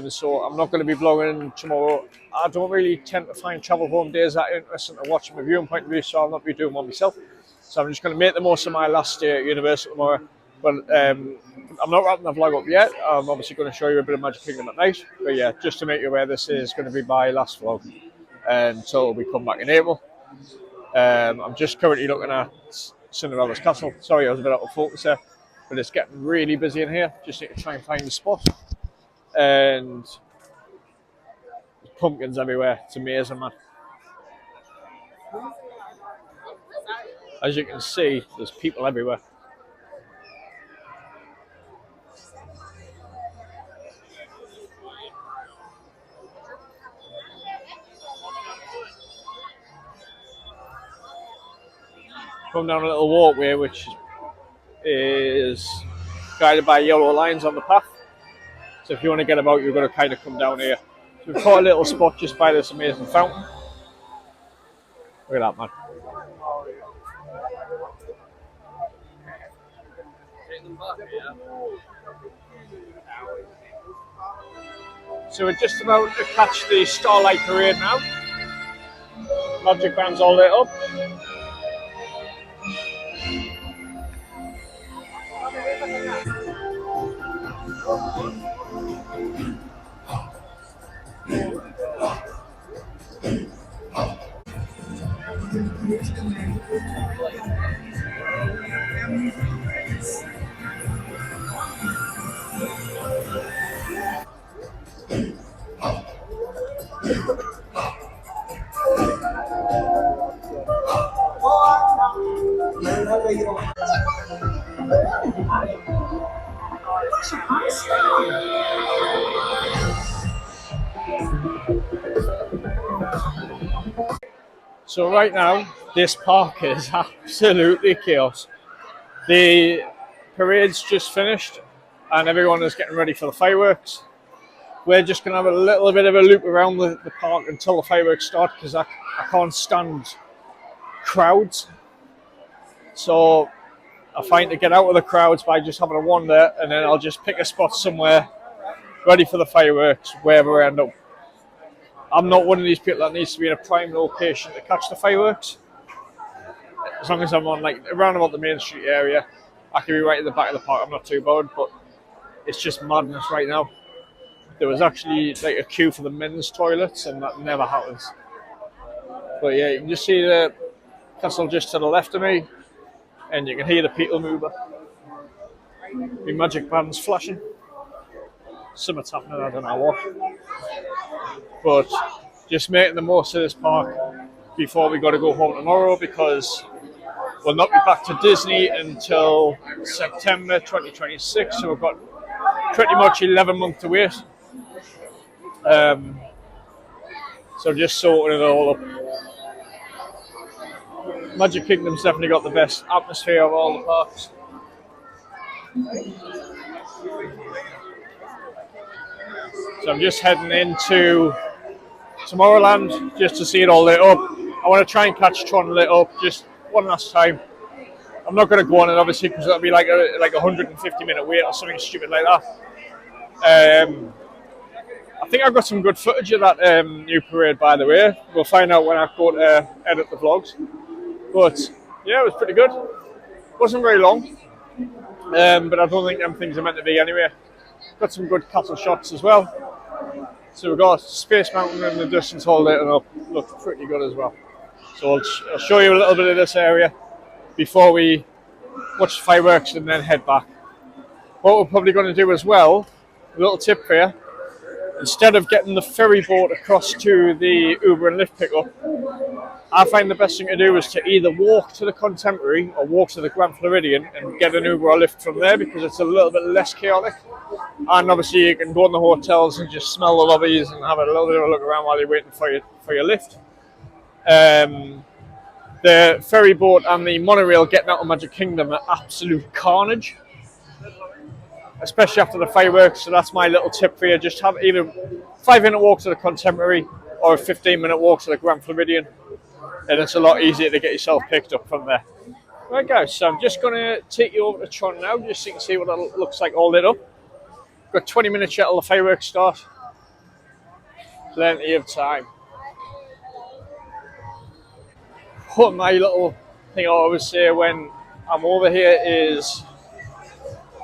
so I'm not going to be vlogging tomorrow. I don't really tend to find travel home days that interesting to watch from a viewing point of view, so I'll not be doing one myself. So I'm just going to make the most of my last day at Universal tomorrow. But I'm not wrapping the vlog up yet. I'm obviously going to show you a bit of Magic Kingdom at night. But yeah, just to make you aware, this is going to be my last vlog until we come back in April. I'm just currently looking at Cinderella Castle. Sorry, I was a bit out of focus there, but it's getting really busy in here. Just need to try and find the spot. And there's pumpkins everywhere. It's amazing, man. As you can see, there's people everywhere. Come down a little walkway which is guided by yellow lines on the path. So if you want to get about, you're going to kind of come down here. So we've got a little spot just by this amazing fountain. Look at that, man. So we're just about to catch the Starlight Parade now. Magic band's all lit up. So right now, this park is absolutely chaos. The parade's just finished and everyone is getting ready for the fireworks. We're just going to have a little bit of a loop around the park until the fireworks start, because I can't stand crowds. So I find to get out of the crowds by just having a wander, and then I'll just pick a spot somewhere ready for the fireworks, wherever I end up. I'm not one of these people that needs to be in a prime location to catch the fireworks. As long as I'm on, like, around about the Main Street area, I can be right at the back of the park. I'm not too bothered, but it's just madness right now. there was actually like a queue for the men's toilets, and that never happens. But yeah, you can just see the castle just to the left of me, and you can hear the PeopleMover. The magic band's flashing. Something's happening, I don't know what. But just making the most of this park before we got to go home tomorrow, because we'll not be back to Disney until September 2026, so we've got pretty much 11 months to wait. So just sorting it all up. Magic Kingdom's definitely got the best atmosphere of all the parks. So I'm just heading into Tomorrowland just to see it all lit up. I want to try and catch Tron lit up just one last time. I'm not going to go on it obviously because it'll be like a 150-minute wait or something stupid like that. I think I've got some good footage of that new parade, by the way. We'll find out when I go to edit the vlogs. But yeah, it was pretty good. Wasn't very long, but I don't think them things are meant to be anyway. Got some good castle shots as well. So we've got Space Mountain in the distance all lit up. Looks pretty good as well. So I'll show you a little bit of this area before we watch the fireworks and then head back. What we're probably going to do as well, a little tip for you, instead of getting the ferry boat across to the Uber and Lyft pickup, I find the best thing to do is to either walk to the Contemporary or walk to the Grand Floridian and get an Uber or Lyft from there, because it's a little bit less chaotic. And obviously you can go in the hotels and just smell the lobbies and have a little bit of a look around while you're waiting for your lift. The ferry boat and the monorail getting out of Magic Kingdom are absolute carnage, especially after the fireworks. So that's my little tip for you. Just have either a 5-minute walk to the Contemporary or a 15-minute walk to the Grand Floridian, and it's a lot easier to get yourself picked up from there. Right guys, so I'm just going to take you over to Tron now, just so you can see what that looks like all lit up. Got 20 minutes yet till the fireworks start. Plenty of time. What my little thing I always say when I'm over here is,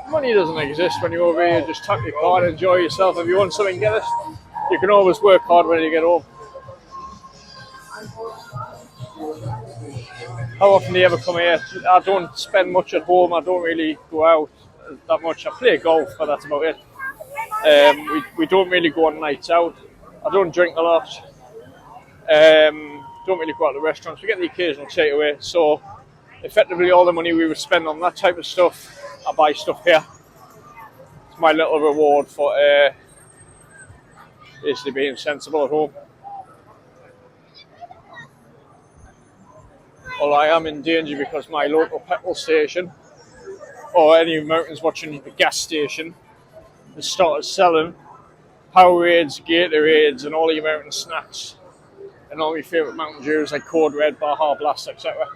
money doesn't exist when you're over here. Just tap your card, enjoy yourself. If you want something, get it. You can always work hard when you get home. How often do you ever come here? I don't spend much at home. I don't really go out that much. I play golf, but that's about it. We don't really go on nights out. I don't drink a lot. Don't really go out to restaurants. We get the occasional takeaway. So effectively all the money we would spend on that type of stuff, I buy stuff here. It's my little reward for basically being sensible at home. Well, I am in danger because my local petrol station, or any Americans watching the gas station, has started selling Powerades, Gatorades, and all the American snacks, and all my favourite Mountain Dews like Code Red, Baja Blast, etc.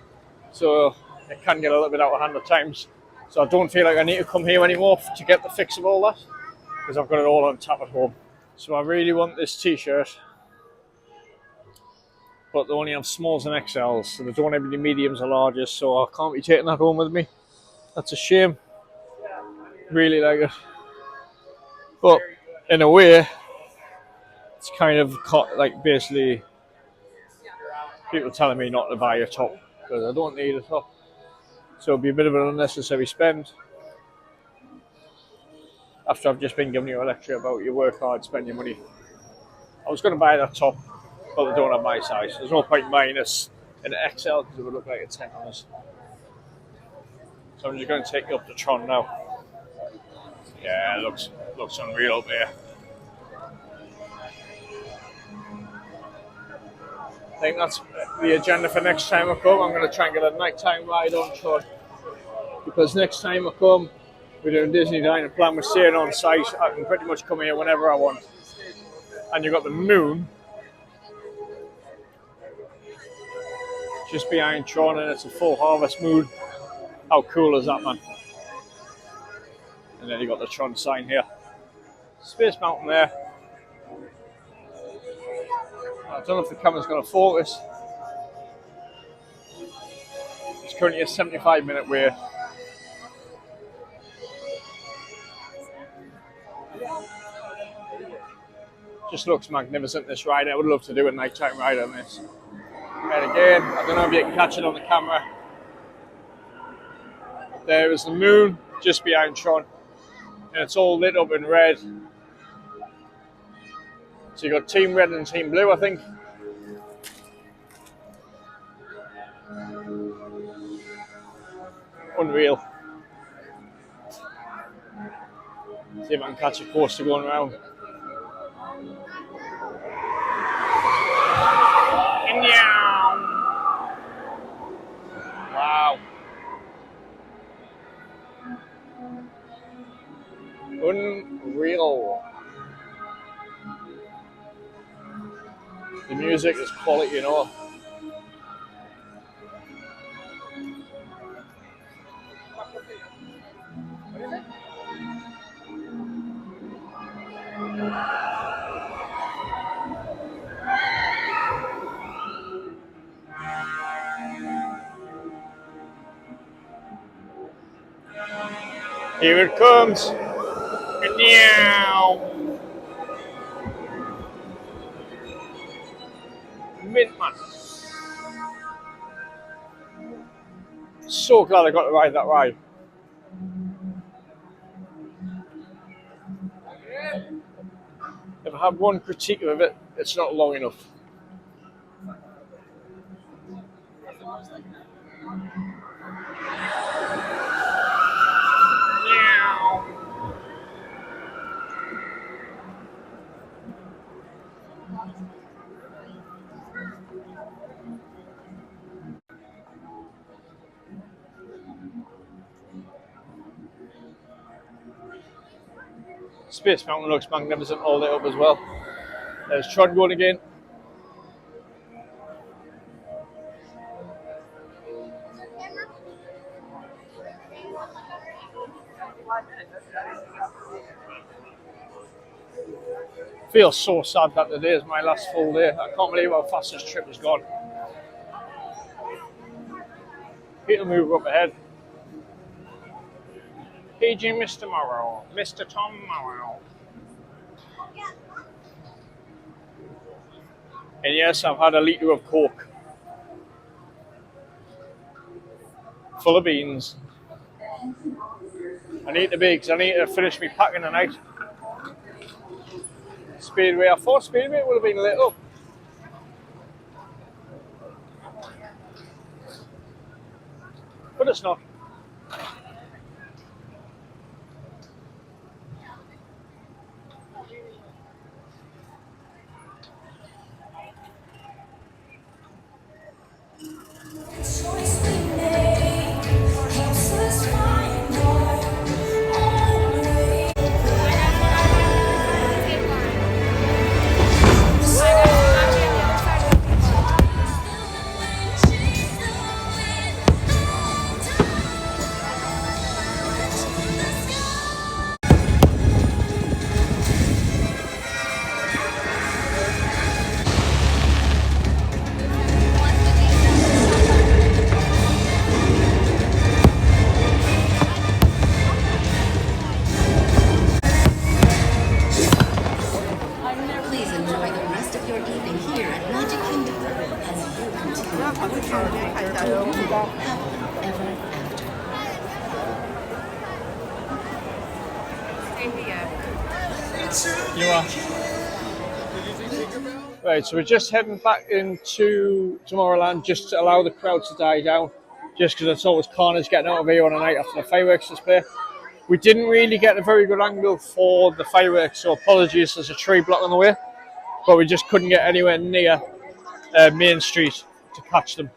So it can get a little bit out of hand at times. So I don't feel like I need to come here anymore to get the fix of all that, because I've got it all on tap at home. So I really want this t-shirt, but they only have smalls and XLs, so they don't have any mediums or larges, so I can't be taking that home with me. That's a shame. Really like it. But in a way, it's kind of like basically people telling me not to buy a top because I don't need a top. So it'll be a bit of an unnecessary spend after I've just been giving you a lecture about you work hard, spend your money. I was going to buy that top, but they don't have my size. There's no point buying this in an XL because it would look like a 10 on us. So I'm just going to take you up to Tron now. Yeah, it looks unreal up here. I think that's the agenda for next time I come. I'm going to try and get a nighttime ride on Tron, because next time I come, we're doing Disney Dining Plan. We're staying on site. I can pretty much come here whenever I want. And you've got the moon just behind Tron, and it's a full harvest moon. How cool is that, man? And then you've got the Tron sign here. Space Mountain there. I don't know if the camera's going to focus. It's currently a 75-minute wait. Just looks magnificent, this ride. I would love to do a nighttime ride on this. And again, I don't know if you can catch it on the camera. There is the moon just behind Tron. And it's all lit up in red. So you've got Team Red and Team Blue, I think. Unreal. See if I can catch a coaster going around. Wow. Unreal. The music is quality, you know. Here it comes. Meow. Mintman. So glad I got to ride that ride. If I have one critique of it, it's not long enough. Space Mountain looks magnificent all lit up as well. There's Tron going again. Feels so sad that today is my last full day. I can't believe how fast this trip has gone. PeopleMover up ahead. PG Mr. Morrow, Mr. Tom Morrow. And yes, I've had a litre of Coke. Full of beans. I need to be, because I need to finish me packing tonight. Speedway, I thought Speedway would have been lit up. But it's not. Please enjoy the rest of your evening here at Magic Kingdom as you continue on your journey happily ever after. You are. Right, so we're just heading back into Tomorrowland just to allow the crowd to die down, just because it's always carnage getting out of here on a night after the fireworks display. We didn't really get a very good angle for the fireworks, so apologies, there's a tree blocking the way, but we just couldn't get anywhere near Main Street to catch them.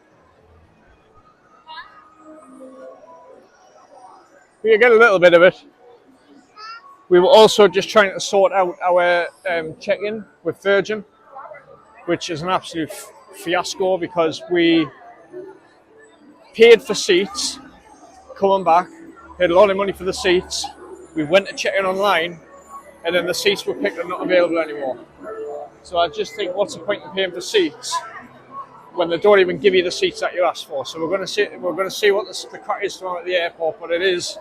We get a little bit of it. We were also just trying to sort out our check-in with Virgin, which is an absolute fiasco because we paid for seats coming back, paid a lot of money for the seats. We went to check in online, and then the seats were picked and not available anymore. So I just think, what's the point in paying for seats when they don't even give you the seats that you asked for? So we're going to see what the crack is tomorrow at the airport, but it is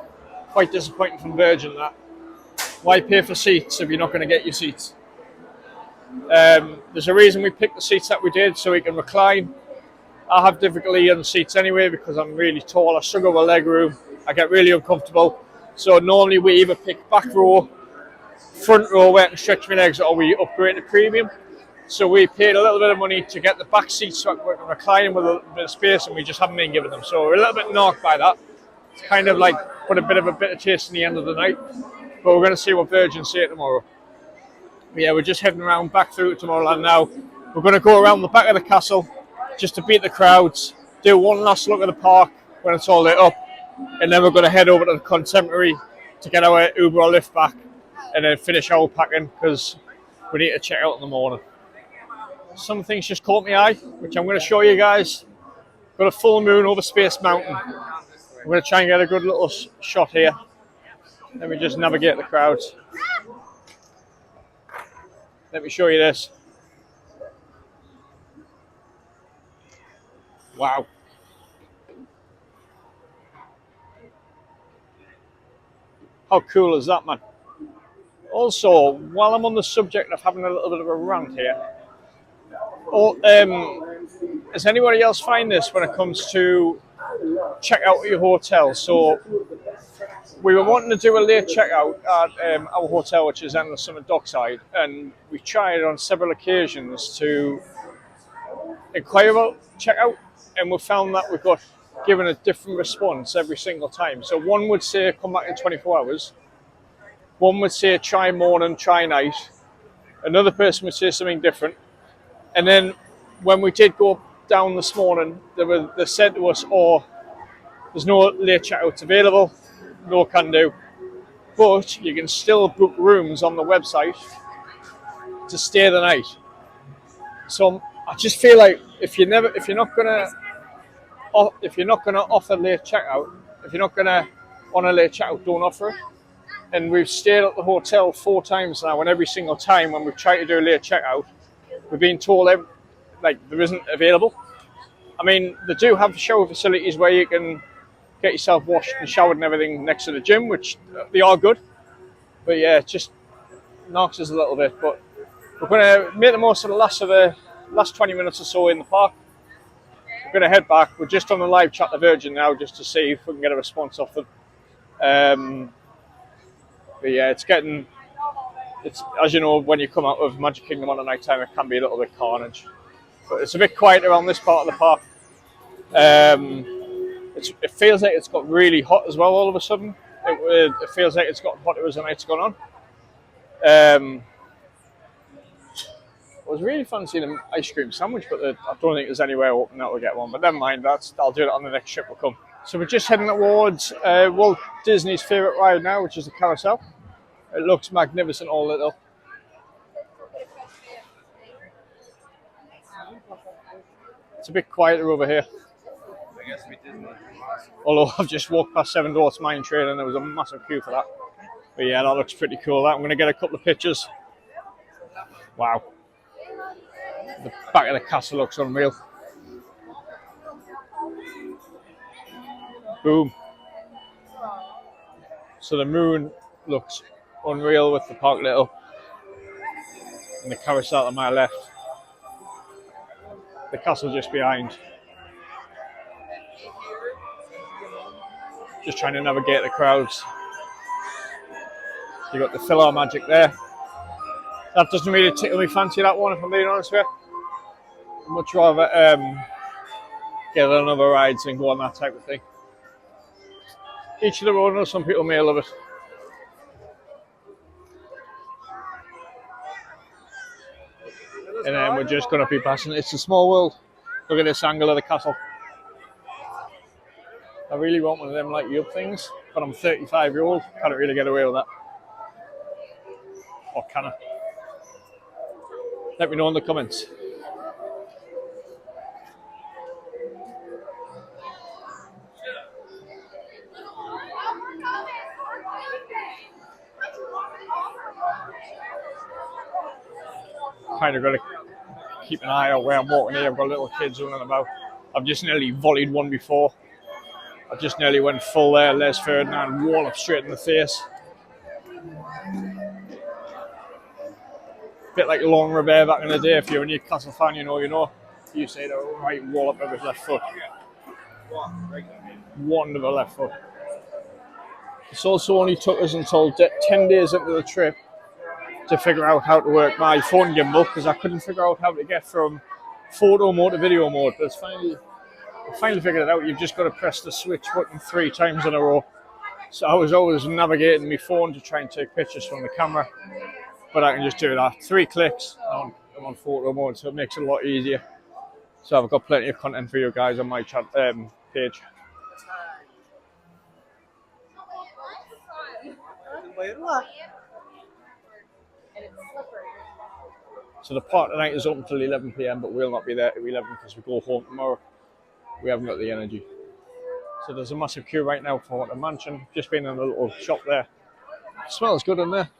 quite disappointing from Virgin that. Why pay for seats if you're not going to get your seats? There's a reason we picked the seats that we did, so we can recline. I have difficulty on the seats anyway because I'm really tall. I struggle with leg room. I get really uncomfortable. So normally we either pick back row, front row where I can stretch my legs, or we upgrade to premium. So we paid a little bit of money to get the back seats so we can recline with a little bit of space, and we just haven't been given them. So we're a little bit knocked by that. It's kind of like put a bit of a bitter taste in the end of the night. But we're going to see what Virgin say tomorrow. Yeah, we're just heading around back through to Tomorrowland now. We're going to go around the back of the castle just to beat the crowds, do one last look at the park when it's all lit up, and then we're going to head over to the Contemporary to get our Uber or Lyft back, and then finish our packing because we need to check out in the morning. Some things just caught my eye, which I'm going to show you guys. Got a full moon over Space Mountain. I'm going to try and get a good little shot here. Let me just navigate the crowds. Let me show you this. Wow. How cool is that, man? Also, while I'm on the subject of having a little bit of a rant here, does anybody else find this when it comes to check out at your hotel? So we were wanting to do a late checkout at our hotel, which is on the Summit Dockside, and we tried on several occasions to inquire about checkout, and we found that we got given a different response every single time. So one would say come back in 24 hours, one would say try morning, try night, another person would say something different, and then when we did go down this morning, they said to us, oh, there's no late checkouts available, no can do, but you can still book rooms on the website to stay the night. So I just feel like if you're not gonna offer late checkout, if you're not gonna on a late checkout, don't offer it. And we've stayed at the hotel 4 times now, and every single time when we've tried to do a late checkout, we've been told there isn't available. I mean, they do have shower facilities where you can get yourself washed and showered and everything next to the gym, which they are good. But yeah, it just knocks us a little bit. But we're going to make the most of the last 20 minutes or so in the park. We're going to head back. We're just on the live chat to Virgin now just to see if we can get a response off them. But yeah, it's as you know, when you come out of Magic Kingdom on a night time, it can be a little bit carnage. But it's a bit quiet around this part of the park. It feels like it's got really hot as well all of a sudden. It feels like it's got hotter as the night's gone on. I was really fancying an ice cream sandwich, but I don't think there's anywhere open now to get one. But never mind, I'll do it on the next trip we'll come. So we're just heading towards Walt Disney's favourite ride now, which is the carousel. It looks magnificent all lit up. It's a bit quieter over here. Although I've just walked past Seven Dwarfs Mine Train and there was a massive queue for that. But yeah, that looks pretty cool. I'm going to get a couple of pictures. Wow. The back of the castle looks unreal. Boom. So the moon looks unreal with the park lit up. And the carousel on my left. The castle just behind. Just trying to navigate the crowds. You got the Filler Magic there. That doesn't really tickle me fancy, that one, if I'm being honest with you. I'd much rather get another ride and go on that type of thing. Each of their own, some people may love it. And then we're just going to be passing. It's a small world. Look at this angle of the castle. I really want one of them light you up things, but I'm a 35-year-old. Can't really get away with that. Or can I? Let me know in the comments. Kind of got to keep an eye out where I'm walking here. I've got little kids running about. I've just nearly volleyed one before. I just nearly went full there, Les Ferdinand, wall up straight in the face. bit like Long River back in the day. If you're a Newcastle fan, you know. You say the right wallop of his left foot. One to the left foot. It's also only took us until 10 days into the trip to figure out how to work my phone gimbal, because I couldn't figure out how to get from photo mode to video mode. But I finally figured it out. You've just got to press the switch button 3 times in a row. So I was always navigating my phone to try and take pictures from the camera, but I can just do that. 3 clicks, I'm on photo mode, so it makes it a lot easier. So I've got plenty of content for you guys on my chat page. So the park tonight is open till 11 PM, but we'll not be there at 11 because we go home tomorrow. We haven't got the energy. So there's a massive queue right now for the mansion. Just been in a little shop there. It smells good in there.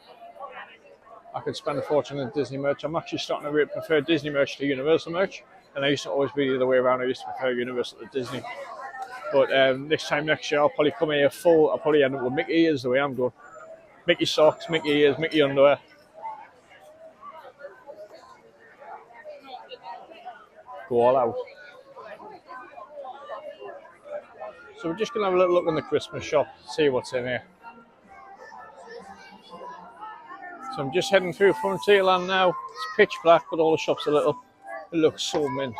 I could spend a fortune in Disney merch. I'm actually starting to really prefer Disney merch to Universal merch. And I used to always be the other way around. I used to prefer Universal to Disney. But next year, I'll probably come here full. I'll probably end up with Mickey ears the way I'm going. Mickey socks, Mickey ears, Mickey underwear. Go all out. So we're just going to have a little look in the Christmas shop, see what's in here. So I'm just heading through Frontierland now. It's pitch black, but all the shops are little. It looks so mint.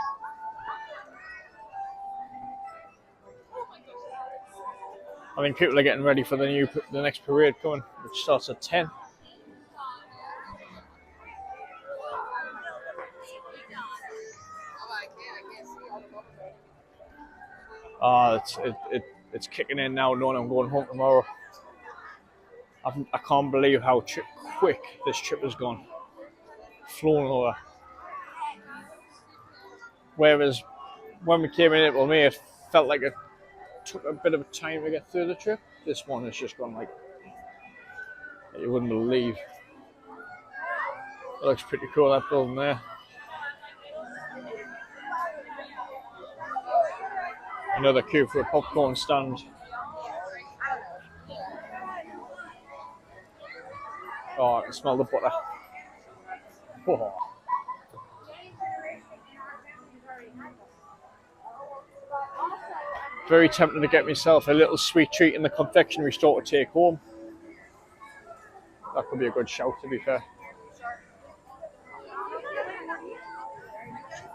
I think people are getting ready for the next parade coming, which starts at 10. It's kicking in now, knowing I'm going home tomorrow. I can't believe how quick this trip has gone. Flown over. Whereas when we came in April, May, it felt like it took a bit of time to get through the trip. This one has just gone like you wouldn't believe. It looks pretty cool, that building there. Another queue for a popcorn stand. Oh, I can smell the butter. Oh. Very tempted to get myself a little sweet treat in the confectionery store to take home. That could be a good shout, to be fair.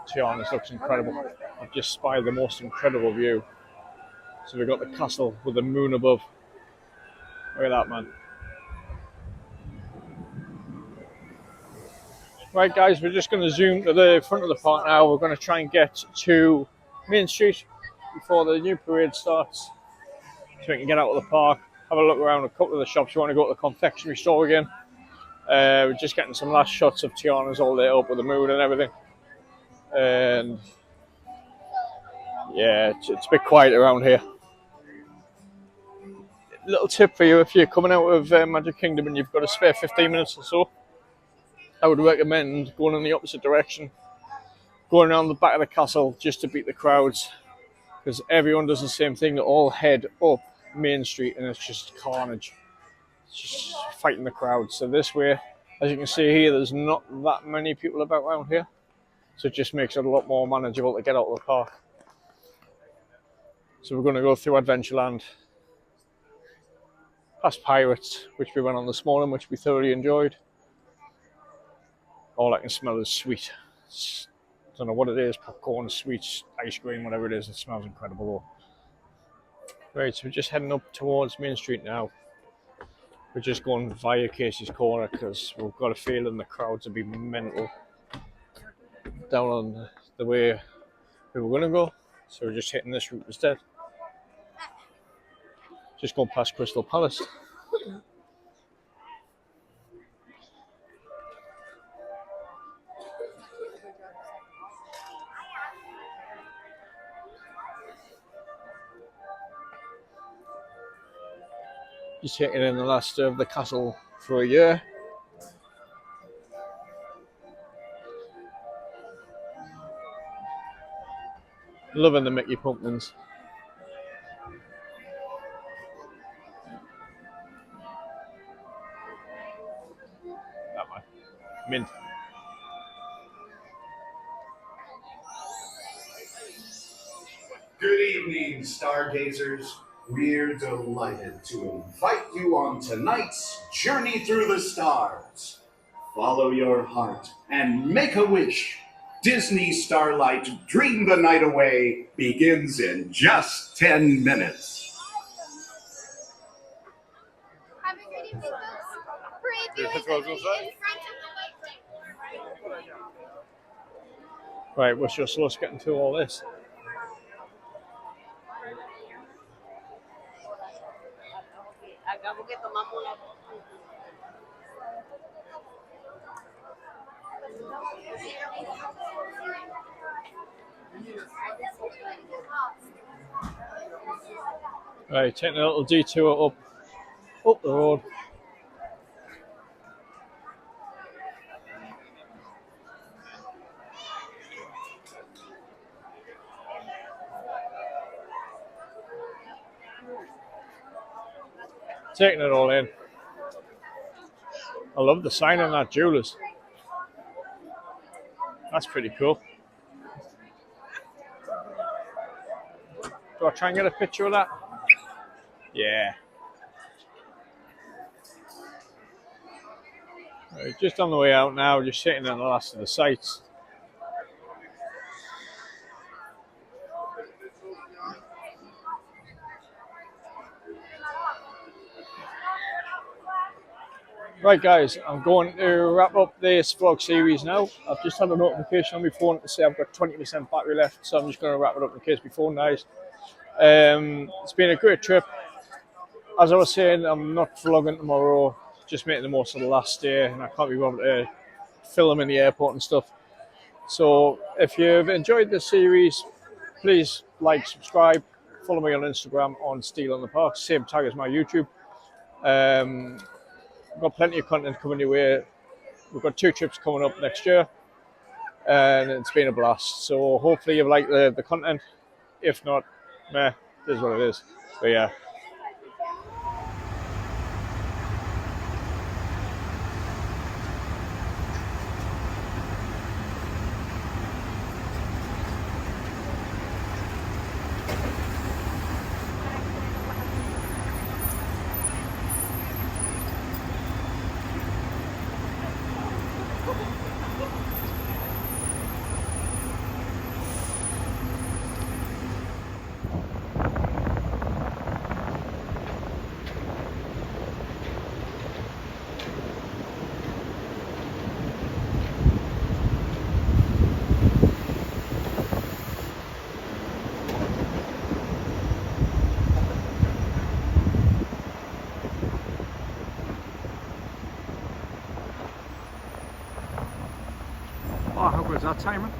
Tiana's looks incredible. I've just spied the most incredible view. So we've got the castle with the moon above. Look at that, man. Right, guys, we're just going to zoom to the front of the park now. We're going to try and get to Main Street before the new parade starts, so we can get out of the park, have a look around a couple of the shops. We want to go to the confectionery store again. We're just getting some last shots of Tiana's all lit up with the moon and everything. And yeah, it's a bit quiet around here. Little tip for you, if you're coming out of Magic Kingdom and you've got a spare 15 minutes or so, I would recommend going in the opposite direction, going around the back of the castle just to beat the crowds, because everyone does the same thing. They all head up Main Street and it's just carnage. It's just fighting the crowds. So this way, as you can see here, there's not that many people about around here, so it just makes it a lot more manageable to get out of the park. So we're going to go through Adventureland, past Pirates, which we went on this morning, which we thoroughly enjoyed. All I can smell is sweet. I don't know what it is, popcorn, sweets, ice cream, whatever it is. It smells incredible though. Right, so we're just heading up towards Main Street now. We're just going via Casey's Corner because we've got a feeling the crowds will be mental down on the way we were going to go. So we're just hitting this route instead. Just going past Crystal Palace. Just taking in the last of the castle for a year. Loving the Mickey pumpkins. That one. Mint. Good evening, stargazers. We're delighted to invite you on tonight's journey through the stars. Follow your heart and make a wish. Disney Starlight Dream the Night Away begins in just 10 minutes. Have a good evening, folks. Right, we're just getting through all this. Right, taking a little detour up the road. Taking it all in. I love the sign on that jewelers. That's pretty cool. Do I try and get a picture of that? Yeah. Right, just on the way out now, just sitting on the last of the sites. Right guys, I'm going to wrap up this vlog series now. I've just had a notification on my phone to say I've got 20% battery left, so I'm just going to wrap it up in case my phone dies. It's been a great trip. As I was saying, I'm not vlogging tomorrow, just making the most of the last day, and I can't be bothered to film in the airport and stuff. So if you've enjoyed this series, please like, subscribe, follow me on Instagram on STEELEINTHEPARKS, same tag as my YouTube. We've got plenty of content coming your way. We've got 2 trips coming up next year, and it's been a blast. So hopefully you've liked the content. If not, meh, it is what it is. But yeah. Oh, how good is that timing?